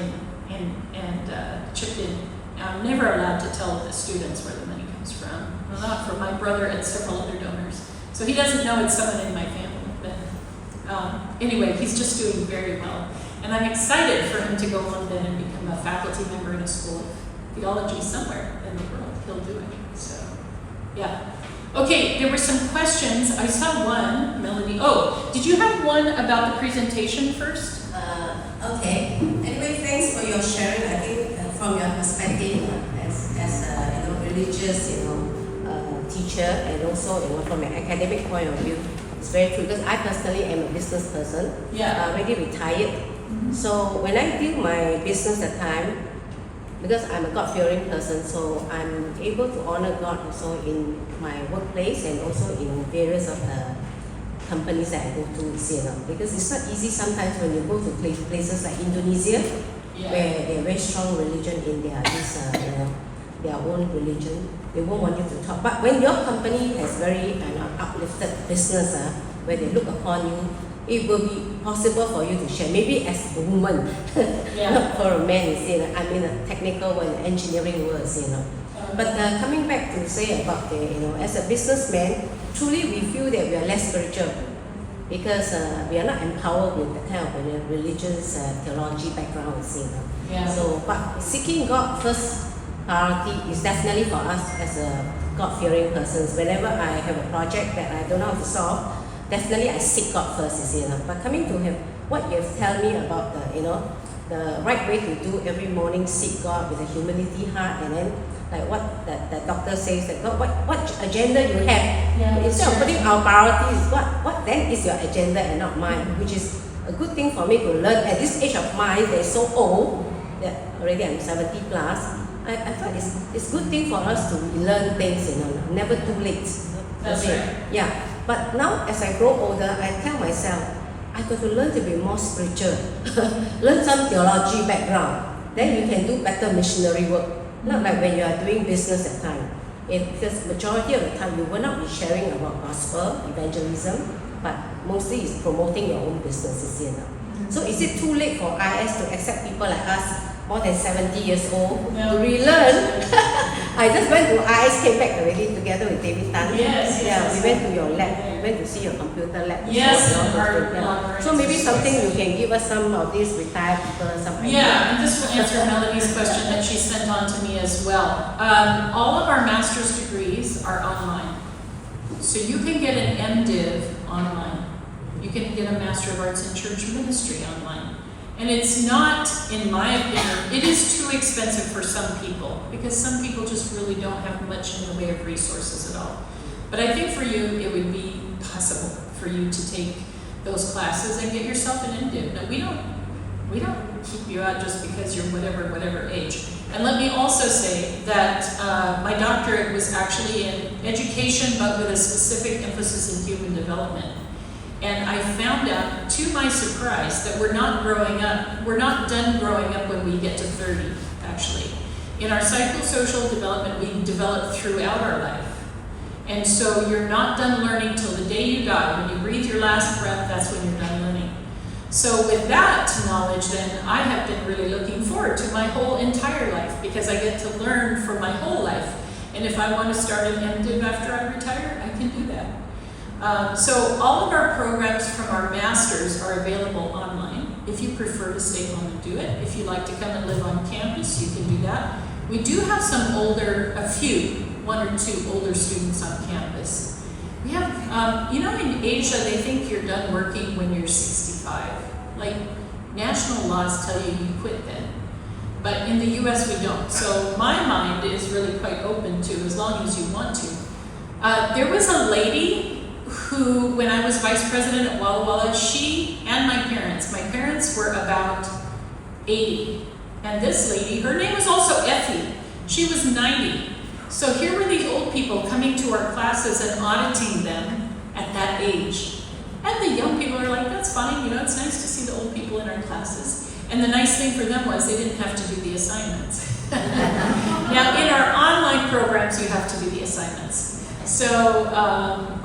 and chipped in. I'm never allowed to tell the students where the money comes from. Well, not from my brother and several other donors. So he doesn't know it's someone in my family. But anyway, he's just doing very well. And I'm excited for him to go on then and become a faculty member in a school of theology somewhere in the world. He'll do it. So, yeah. Okay, there were some questions. I saw one, Melody. Oh, did you have one about the presentation first? Okay. Anyway, thanks for your sharing. I think from your perspective as a religious teacher, and also from an academic point of view, it's very true, because I personally am a business person. Yeah. Already retired. Mm-hmm. So when I do my business at time, because I'm a God-fearing person, so I'm able to honor God also in my workplace and also in various of the companies that I go to, because it's not easy sometimes when you go to places like Indonesia, where they're very strong religion in their own religion. They won't want you to talk. But when your company has very uplifted business, where they look upon you, it will be possible for you to share. Maybe as a woman, not for a man, I mean a technical one, engineering words, But coming back to say about as a businessman, truly we feel that we are less spiritual, because we are not empowered with the kind of religious theology background, Yeah. So, but seeking God first priority is definitely for us as a God-fearing persons. Whenever I have a project that I don't know how to solve, definitely I seek God first, But coming to him, what you have told me about the right way to do every morning, seek God with a humility heart, and then like what the doctor says, that God, what agenda you have, instead of putting our priorities, what then is your agenda and not mine, which is a good thing for me to learn at this age of mine. They're so old that already I'm 70 plus. I thought it's good thing for us to learn things, never too late. That's right. Yeah, but now as I grow older, I tell myself, I got to learn to be more spiritual, learn some theology background, then you can do better missionary work. Not like when you are doing business at time. Because majority of the time you will not be sharing about gospel, evangelism, but mostly it's promoting your own businesses, So is it too late for IS to accept people like us, more than 70 years old, to relearn? I just went to IS, came back already together with David Tan. Yes. We went to your lab, we went to see your computer lab. Yes, So maybe something you can give us some of these retired people, some idea. Yeah, and this will answer Melody's question that she sent on to me as well. All of our master's degrees are online. So you can get an MDiv online. You can get a Master of Arts in Church Ministry online. And it's not, in my opinion, it is too expensive for some people, because some people just really don't have much in the way of resources at all. But I think for you, it would be possible for you to take those classes and get yourself an MDiv. Now, we don't keep you out just because you're whatever age. And let me also say that my doctorate was actually in education, but with a specific emphasis in human development. And I found out, to my surprise, that we're not done growing up when we get to 30, actually. In our psychosocial development, we develop throughout our life. And so you're not done learning till the day you die. When you breathe your last breath, that's when you're done learning. So with that knowledge, then, I have been really looking forward to my whole entire life, because I get to learn for my whole life. And if I want to start an MDiv after I retire, I can do that. So all of our programs from our masters are available online. If you prefer to stay home and do it, if you like to come and live on campus, you can do that. We do have some a few, 1 or 2 older students on campus. We have, in Asia, they think you're done working when you're 65. Like, national laws tell you quit then. But in the US, we don't. So my mind is really quite open to, as long as you want to. There was a lady who, when I was vice president at Walla Walla, she and my parents were about 80. And this lady, her name was also Effie. She was 90. So here were these old people coming to our classes and auditing them at that age. And the young people are like, that's fine, it's nice to see the old people in our classes. And the nice thing for them was they didn't have to do the assignments. Now, in our online programs, you have to do the assignments. So,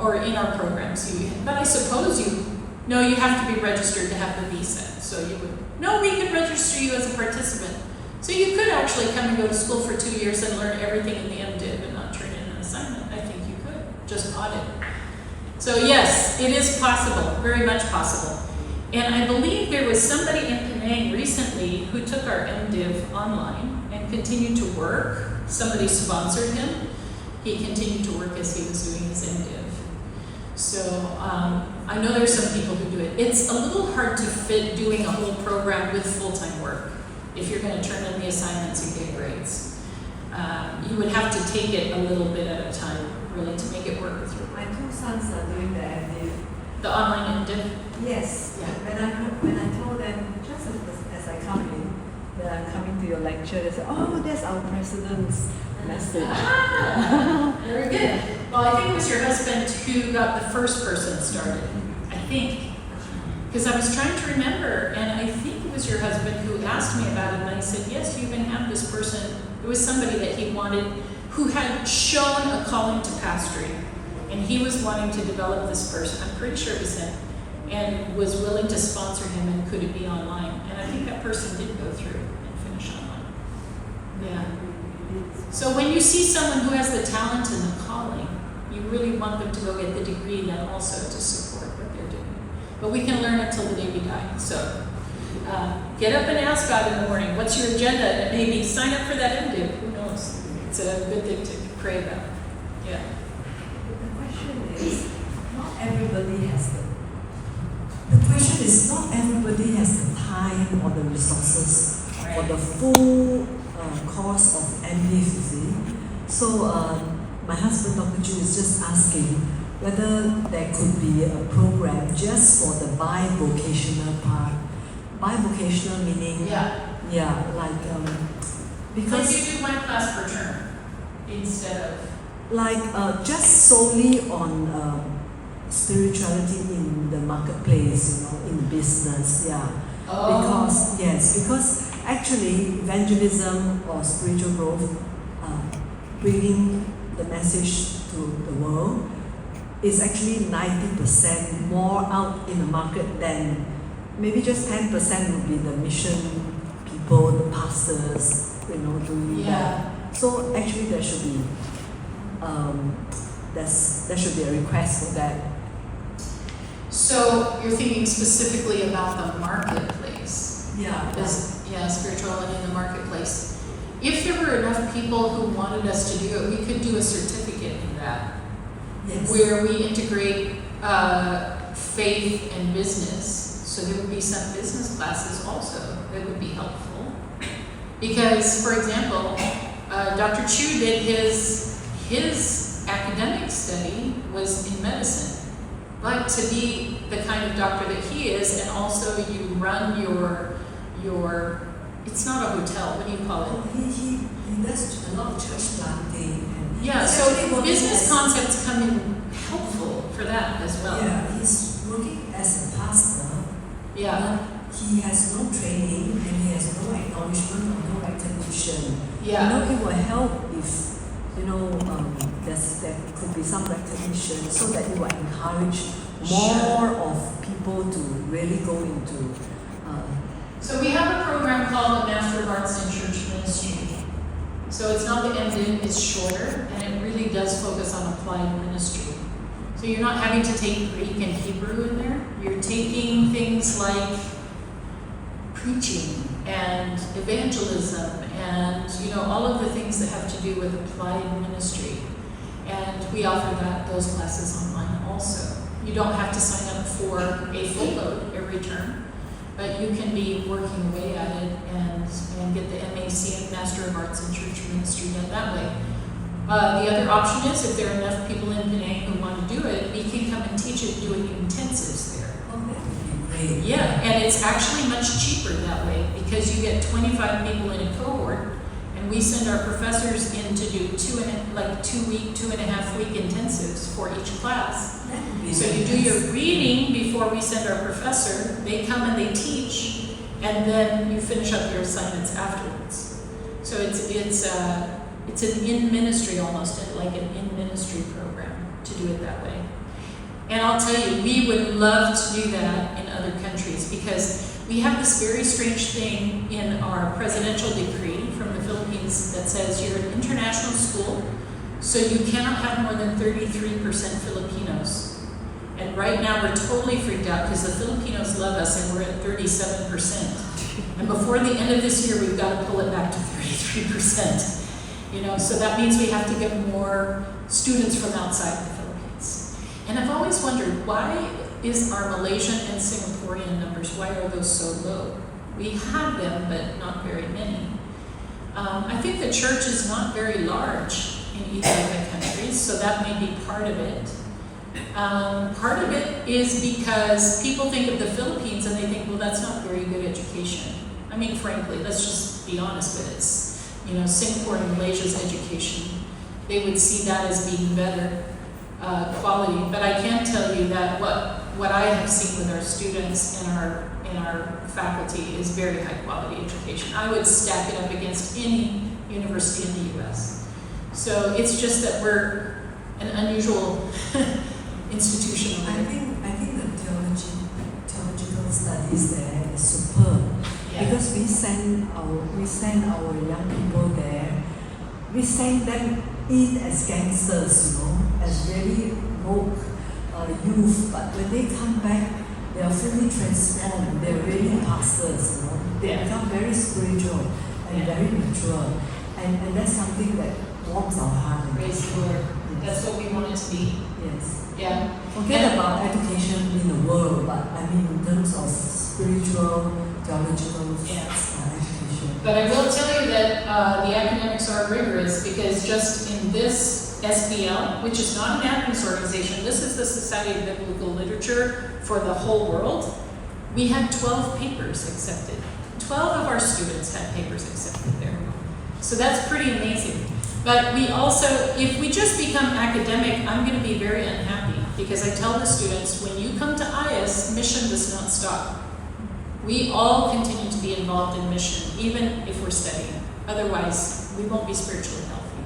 or in our programs, but I suppose you have to be registered to have the visa. So we could register you as a participant. So you could actually come and go to school for 2 years and learn everything in the MDiv and not turn in an assignment. I think you could, just audit. So yes, it is possible, very much possible. And I believe there was somebody in Penang recently who took our MDiv online and continued to work. Somebody sponsored him. He continued to work as he was doing his MDiv. So I know there's some people who do it. It's a little hard to fit doing a whole program with full-time work if you're going to turn in the assignments and get grades. You would have to take it a little bit at a time, really, to make it work with you. My 2 sons are doing the MDiv. The online MDiv? Yes. Yeah. When I told them, just as I come in, that I'm coming to your lecture, they said, oh, that's our president's message. Very good. Well, I think it was your husband who got the first person started, I think. Because I was trying to remember, and I think it was your husband who asked me about it, and I said, yes, you can have this person. It was somebody that he wanted, who had shown a calling to pastoring, and he was wanting to develop this person. I'm pretty sure it was him, and was willing to sponsor him, and could it be online? And I think that person did go through and finish online. Yeah. So when you see someone who has the talent and the calling, you really want them to go get the degree then also to support what they're doing. But we can learn until the day we die. So get up and ask God in the morning, what's your agenda? And maybe sign up for that MDiv. Who knows? It's a good thing to pray about. Yeah. The question is, not everybody has the time or the resources for the full course of MDiv, you see. So my husband, Dr. Chu, is just asking whether there could be a program just for the bivocational part. Bivocational meaning, because like you do one class per term instead of just solely on spirituality in the marketplace, in business, because actually evangelism or spiritual growth, bringing the message to the world, is actually 90% more out in the market than maybe just 10% would be the mission people, the pastors, doing that. So actually there should be there should be a request for that. So you're thinking specifically about the marketplace. Spirituality in the marketplace. If there were enough people who wanted us to do it, we could do a certificate in that. Yes. Where we integrate faith and business. So there would be some business classes also that would be helpful. Because, for example, Dr. Chu did his academic study was in medicine. But to be the kind of doctor that he is, and also you run your it's not a hotel, what do you call it? He does a lot of church planting. And Yeah, he's so actually working business as- concepts come in helpful for that as well. Yeah, he's working as a pastor. Yeah, But he has no training and he has no acknowledgement or no recognition. yeah. You know, it will help if, there could be some recognition so that it will encourage more of people to really go into So we have a program called the Master of Arts in Church Ministry. So it's not the MDiv, it's shorter, and it really does focus on applied ministry. So you're not having to take Greek and Hebrew in there. You're taking things like preaching and evangelism and all of the things that have to do with applied ministry. And we offer those classes online also. You don't have to sign up for a full load every term, but you can be working away at it and get the MAC, Master of Arts in Church Ministry, done that way. The other option is if there are enough people in Penang who want to do it, we can come and teach it doing intensives there. Oh, that would be great. Yeah, and it's actually much cheaper that way because you get 25 people in a cohort, and we send our professors in to do 2.5 week intensives for each class. That would be So you do your reading before we send our professor, they come and they teach, and then you finish up your assignments afterwards. So it's an in-ministry almost, like an in-ministry program to do it that way. And I'll tell you, we would love to do that in other countries because we have this very strange thing in our presidential decree from the Philippines that says you're an international school, so you cannot have more than 33% Filipinos. And right now we're totally freaked out because the Filipinos love us and we're at 37%. And before the end of this year, we've got to pull it back to 33%. So that means we have to get more students from outside the Philippines. And I've always wondered, why is our Malaysian and Singaporean numbers, why are those so low? We have them, but not very many. I think the church is not very large in either of the countries, so that may be part of it. Part of it is because people think of the Philippines and they think, well, that's not very good education. I mean, frankly, let's just be honest with it. Singapore and Malaysia's education, they would see that as being better quality. But I can tell you that what I have seen with our students and our faculty is very high quality education. I would stack it up against any university in the U.S. So it's just that we're an unusual institution. I think the theological studies there is superb. Yeah. Because we send our young people there, we send them in as gangsters, as very woke youth. But when they come back, they are fully transformed. They are really pastors, They Yeah. become very spiritual and very mature, and that's something that warms our heart. and Praise the Lord. That's what we want it to be. Yes. Yeah. Forget And- about education in the world, but I mean in terms of spiritual, theological Yes. education. But I will tell you that the academics are rigorous because just in this SBL, which is not an Adventist organization, this is the Society of Biblical Literature for the whole world, we had 12 papers accepted. 12 of our students had papers accepted there. So that's pretty amazing. But we also, if we just become academic, I'm going to be very unhappy because I tell the students, when you come to IS, mission does not stop. We all continue to be involved in mission, even if we're studying. Otherwise, we won't be spiritually healthy.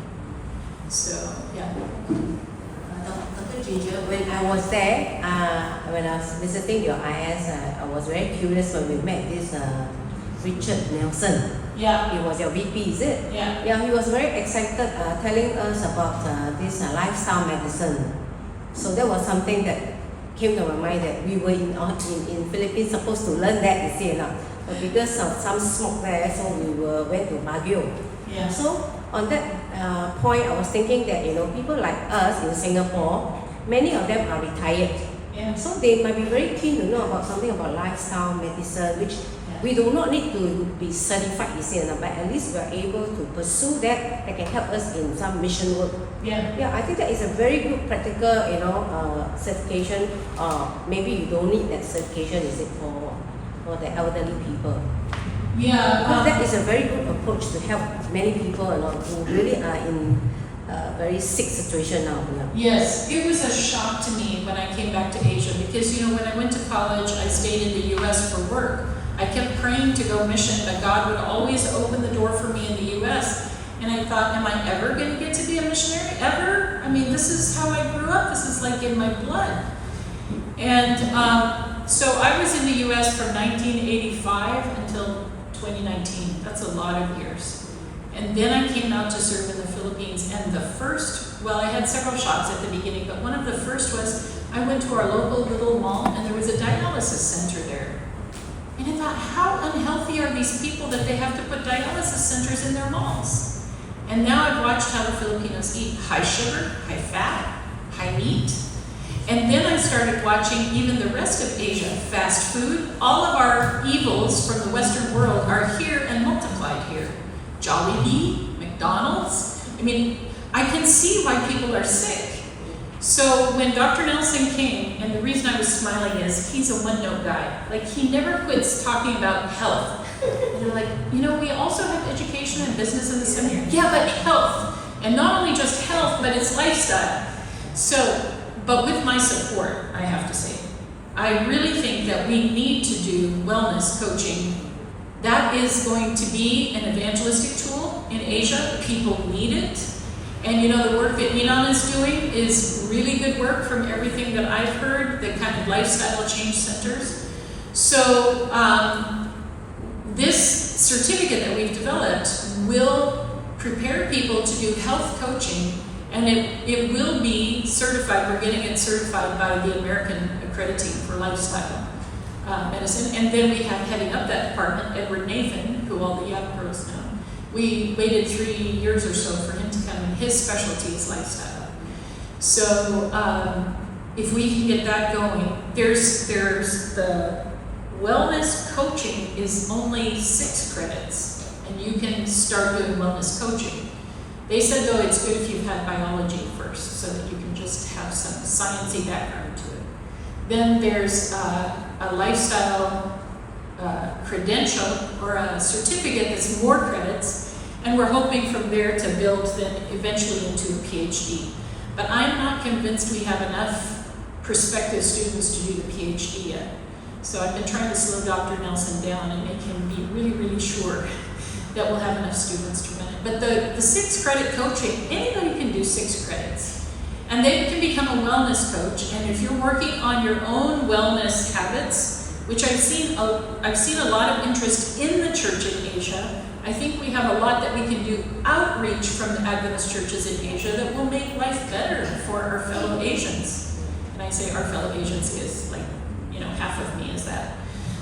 So, yeah. Dr. Ginger, when I was there, when I was visiting your IS, I was very curious when we met this Richard Nelson. Yeah, He was your VP, is it? yeah. Yeah, he was very excited telling us about this lifestyle medicine. So that was something that came to my mind that we were in Philippines supposed to learn that, you see or not. But because of some smoke there, so we went to Baguio. Yeah. So on that point, I was thinking that people like us in Singapore, many of them are retired. Yeah. Yeah. So they might be very keen to know about something about lifestyle medicine, which we do not need to be certified, but at least we are able to pursue that can help us in some mission work. Yeah. Yeah, I think that is a very good practical, certification. Maybe you don't need that certification, is it, for the elderly people? Yeah. Because that is a very good approach to help many people who really are in a very sick situation now. Yeah. Yes, it was a shock to me when I came back to Asia because, when I went to college, I stayed in the U.S. for work. I kept praying to go mission, but God would always open the door for me in the U.S. And I thought, am I ever going to get to be a missionary? Ever? I mean, this is how I grew up. This is like in my blood. And so I was in the U.S. from 1985 until 2019. That's a lot of years. And then I came out to serve in the Philippines. And I had several shots at the beginning, but one of the first was I went to our local little mall and there was a dialysis center there. And I thought, how unhealthy are these people that they have to put dialysis centers in their malls? And now I've watched how the Filipinos eat high sugar, high fat, high meat. And then I started watching even the rest of Asia, fast food. All of our evils from the Western world are here and multiplied here. Jollibee, McDonald's. I mean, I can see why people are sick. So when Dr. Nelson came, and the reason I was smiling is he's a one-note guy. Like, he never quits talking about health. And they're like, we also have education and business in the seminary. Yeah, but health. And not only just health, but it's lifestyle. But with my support, I have to say, I really think that we need to do wellness coaching. That is going to be an evangelistic tool in Asia. People need it. And the work that Inan is doing is really good work from everything that I've heard, the kind of lifestyle change centers. So this certificate that we've developed will prepare people to do health coaching, and it will be certified. We're getting it certified by the American Accrediting for Lifestyle Medicine. And then we have heading up that department, Edward Nathan, who all the young pros know. We waited 3 years or so for him to come in. His specialty is lifestyle. So if we can get that going, there's the wellness coaching is only 6 credits, and you can start doing wellness coaching. They said, though, it's good if you've had biology first, so that you can just have some sciencey background to it. Then there's a lifestyle credential or a certificate that's more credits, and we're hoping from there to build then eventually into a PhD. But I'm not convinced we have enough prospective students to do the PhD yet. So I've been trying to slow Dr. Nelson down and make him be really, really sure that we'll have enough students to run it. But the 6 credit coaching, anybody can do 6 credits. And they can become a wellness coach, and if you're working on your own wellness habits, which I've seen a lot of interest in the church in Asia. I think we have a lot that we can do outreach from the Adventist churches in Asia that will make life better for our fellow Asians. And I say our fellow Asians is like, half of me is that.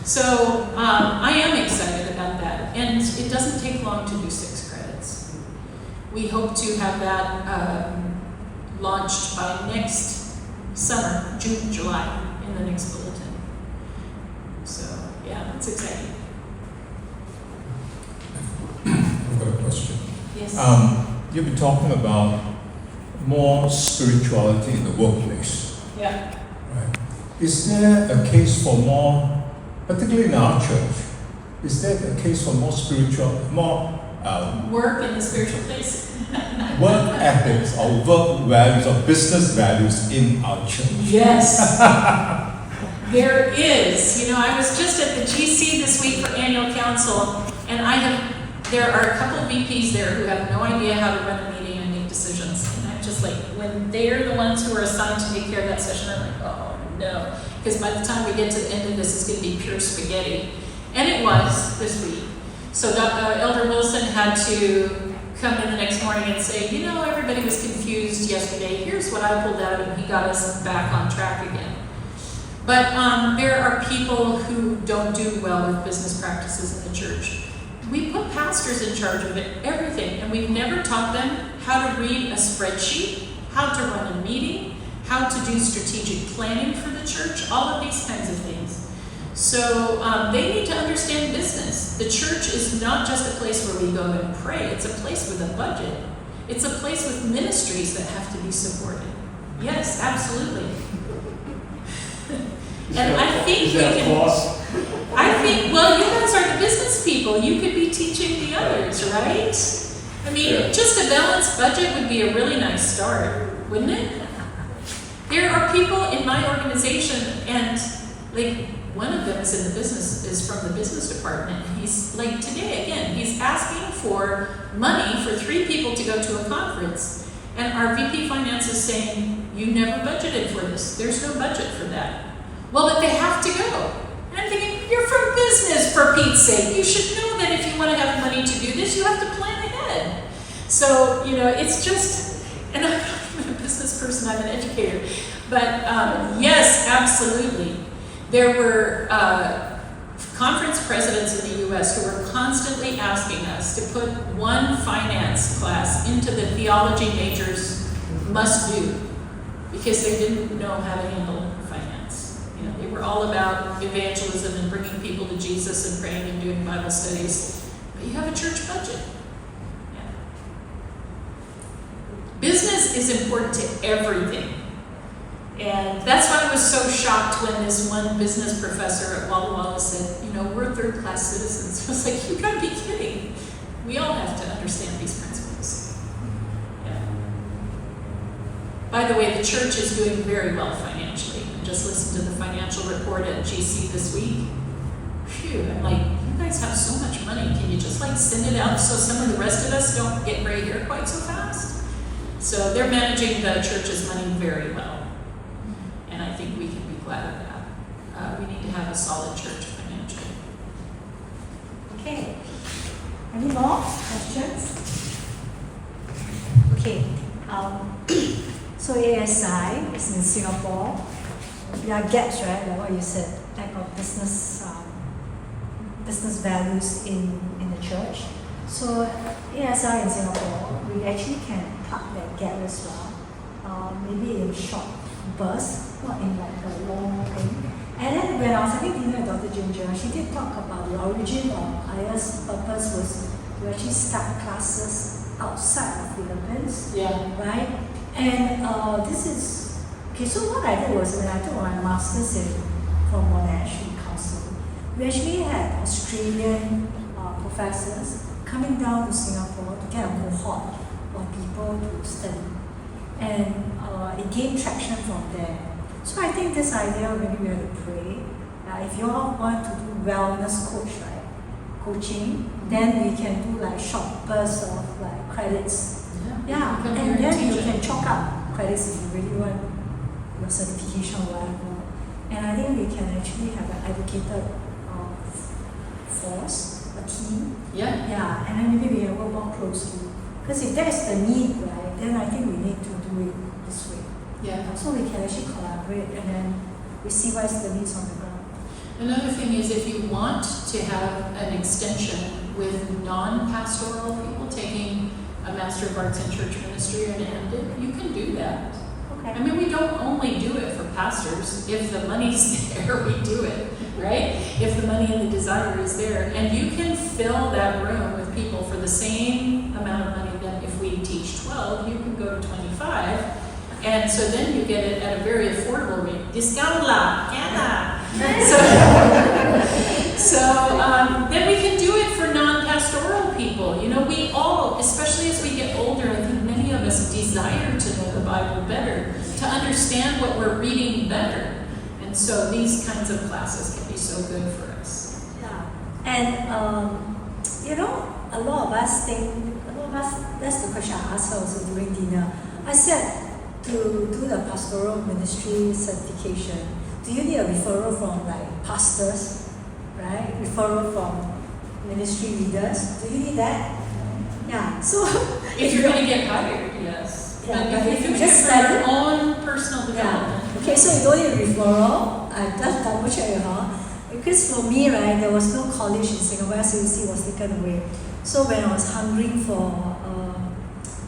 So I am excited about that. And it doesn't take long to do 6 credits. We hope to have that launched by next summer, June, July, in the next bulletin. So, yeah, that's exciting. I've got a question. Yes. You've been talking about more spirituality in the workplace. Yeah. Right? Is there a case for more, particularly in our church, is there a case for more work in the spiritual place? work ethics or work values or business values in our church? Yes. There is. I was just at the GC this week for annual council, and there are a couple of VPs there who have no idea how to run a meeting and make decisions. And I'm just like, when they're the ones who are assigned to take care of that session, I'm like, oh no. Because by the time we get to the end of this, it's going to be pure spaghetti. And it was this week. So Elder Wilson had to come in the next morning and say, everybody was confused yesterday. Here's what I pulled out, and he got us back on track again. But there are people who don't do well with business practices in the church. We put pastors in charge of it, everything, and we've never taught them how to read a spreadsheet, how to run a meeting, how to do strategic planning for the church, all of these kinds of things. So they need to understand business. The church is not just a place where we go and pray. It's a place with a budget. It's a place with ministries that have to be supported. Yes, absolutely. And I think we can. I think, well, you guys are the business people. You could be teaching the others, right? I mean, just a balanced budget would be a really nice start, wouldn't it? There are people in my organization, and like one of them is from the business department. He's like today again, he's asking for money for 3 people to go to a conference, and our VP Finance is saying, you never budgeted for this. There's no budget for that. Well, but they have to go. And I'm thinking, you're from business, for Pete's sake. You should know that if you want to have money to do this, you have to plan ahead. So, you know, it's just, and I'm not even a business person, I'm an educator. But yes, absolutely. There were conference presidents in the US who were constantly asking us to put one finance class into the theology majors must do, because they didn't know how to handle finance. You know, they were all about evangelism and bringing people to Jesus and praying and doing Bible studies. But you have a church budget. Yeah. Business is important to everything. And that's why I was so shocked when this one business professor at Walla Walla said, you know, we're third-class citizens. I was like, you gotta be kidding. We all have to understand these principles. Yeah. By the way, the church is doing very well financially. I just listened to the financial report at GC this week. Phew, I'm like, you guys have so much money. Can you just like send it out so some of the rest of us don't get gray hair quite so fast? So they're managing the church's money very well. And I think we can be glad of that. We need to have a solid church financially. Okay. Any more questions? Okay. So ASI is in Singapore. There are gaps, right? Like what you said, lack of business values in the church. So ASI in Singapore, we actually can plug that gap as well. Maybe in short bursts, not in like a long thing. And then when I was having dinner with Dr. Ginger, she did talk about the origin of IA's purpose was to actually start classes outside of Philippines. Yeah. Right? And this is, okay, so what I did was when I took my master's from Monash in Council, we actually had Australian professors coming down to Singapore to get a cohort of people to study. And it gained traction from there. So I think this idea, maybe we have to pray. If you all want to do wellness coaching, then we can do like short bursts of like credits. Yeah, and then you can chalk up credits if you really want your certification or whatever. And I think we can actually have an educated force, a team. Yeah. Yeah, and then maybe we can work more closely. Because if there's the need, right, then I think we need to do it this way. Yeah. So we can actually collaborate and then we see what's the needs on the ground. Another thing is if you want to have an extension with non-pastoral people taking a Master of Arts in Church Ministry or an MDiv, you can do that. Okay. I mean, we don't only do it for pastors. If the money's there, we do it, right? If the money and the desire is there. And you can fill that room with people for the same amount of money that if we teach 12, you can go to 25. And so then you get it at a very affordable rate. Discount la, Canada. So then we can do it for non-pastoral people. You know, we all, especially as we get older, I think many of us desire to know the Bible better, to understand what we're reading better. And so these kinds of classes can be so good for us. Yeah. And, you know, a lot of us, that's the question I asked her also during dinner. I said, to do the pastoral ministry certification, do you need a referral from like pastors, right? Referral from ministry leaders? Do you need that? Yeah. So If you're going to get hired, yes. Yeah, but if you just for study your own personal development. yeah. Okay, so you don't need a referral. I just double check with her. Because for me, right, there was no college in Singapore. SAC was taken away. So when I was hungering for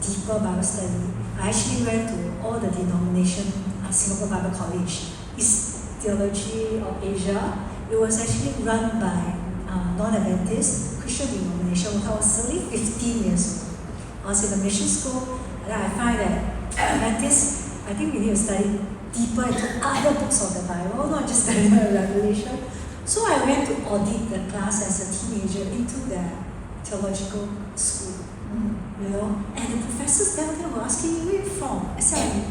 deeper Bible study, I actually went to all the denominations Singapore Bible College. It's Theology of Asia. It was actually run by non-Adventist Christian denomination when I was only 15 years old. I was in a mission school, and I find that Adventists, I think we need to study deeper into other books of the Bible, not just studying Revelation. So I went to audit the class as a teenager into the theological school. You know, and the professors there were asking me, where are you from? I said,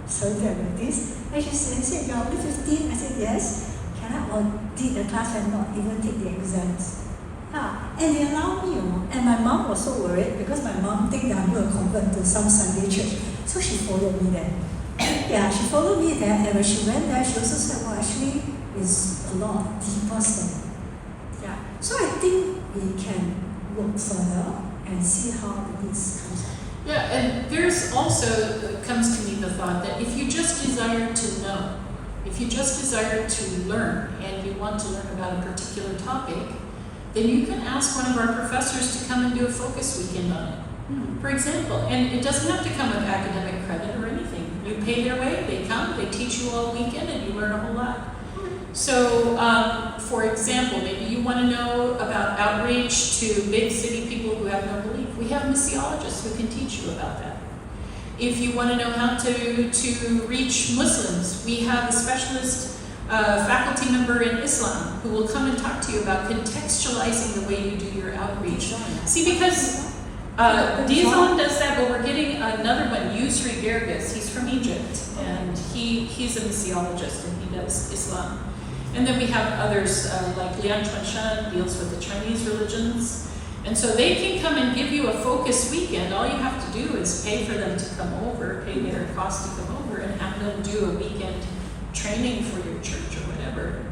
sorry, Adventist. And she said, you're only 15? I said, yes. Can I audit the class and not even take the exams? And they allowed me, you know. And my mom was so worried because my mom think that I'm going to convert to some Sunday church. So she followed me there. Yeah, she followed me there, and when she went there, she also said, well, actually, it's a lot deeper study. Yeah. So I think we can work further and see how this comes out. Yeah, and there's also, comes to me the thought that if you just desire to know, if you just desire to learn, and you want to learn about a particular topic, then you can ask one of our professors to come and do a focus weekend on it. For example, and it doesn't have to come with academic credit or anything. You pay their way, they come, they teach you all weekend, and you learn a whole lot. So, for example, maybe you want to know about outreach to big city people who have no belief. We have missiologists who can teach you about that. If you want to know how to reach Muslims, we have a specialist faculty member in Islam who will come and talk to you about contextualizing the way you do your outreach. See, because Dizon does that, but we're getting another one, Yusri Gerges. He's from Egypt, and he's a missiologist, and he does Islam. And then we have others like Liang Chuanshan deals with the Chinese religions. And so they can come and give you a focus weekend. All you have to do is pay for them to come over, pay their cost to come over, and have them do a weekend training for your church or whatever.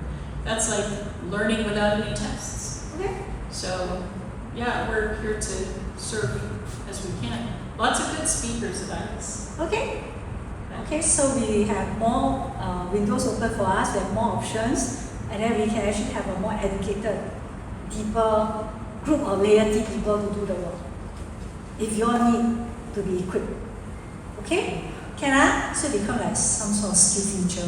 That's like learning without any tests. Okay. So, yeah, we're here to serve you as we can. Lots of good speakers at ICE. Okay. Okay, so we have more windows open for us, we have more options, and then we can actually have a more educated, deeper group of laity people to do the work. If you all need to be equipped. Okay? Can I? So become like some sort of skill future.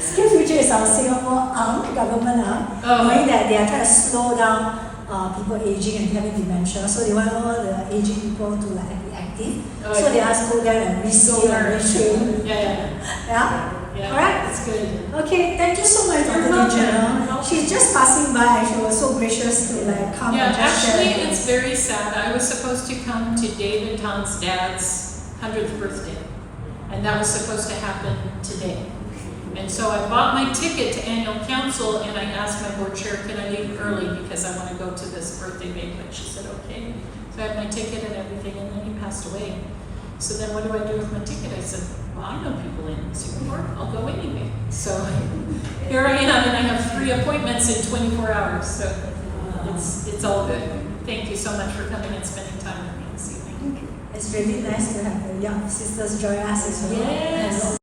Skill future is our Singapore arm, government arm, knowing that they are trying to slow down people aging and having dementia. So they want all the aging people to like be active. So they ask go there and reskill and retrain. Yeah? Alright? That's good. Okay, thank you so much, Dr. Teacher. She's just passing by and she was so gracious to like come and just share. Actually, it's very sad. I was supposed to come to David Tan's dad's 100th birthday, and that was supposed to happen today. And so I bought my ticket to annual council, and I asked my board chair, can I leave early because I want to go to this birthday banquet? She said, okay. So I had my ticket and everything, and then he passed away. So then what do I do with my ticket? I said, well, I know people in Singapore. I'll go anyway. So here I am, and I have 3 appointments in 24 hours. So it's all good. Thank you so much for coming and spending time with me this evening. It's really nice to have the young sisters join us as well. Yes.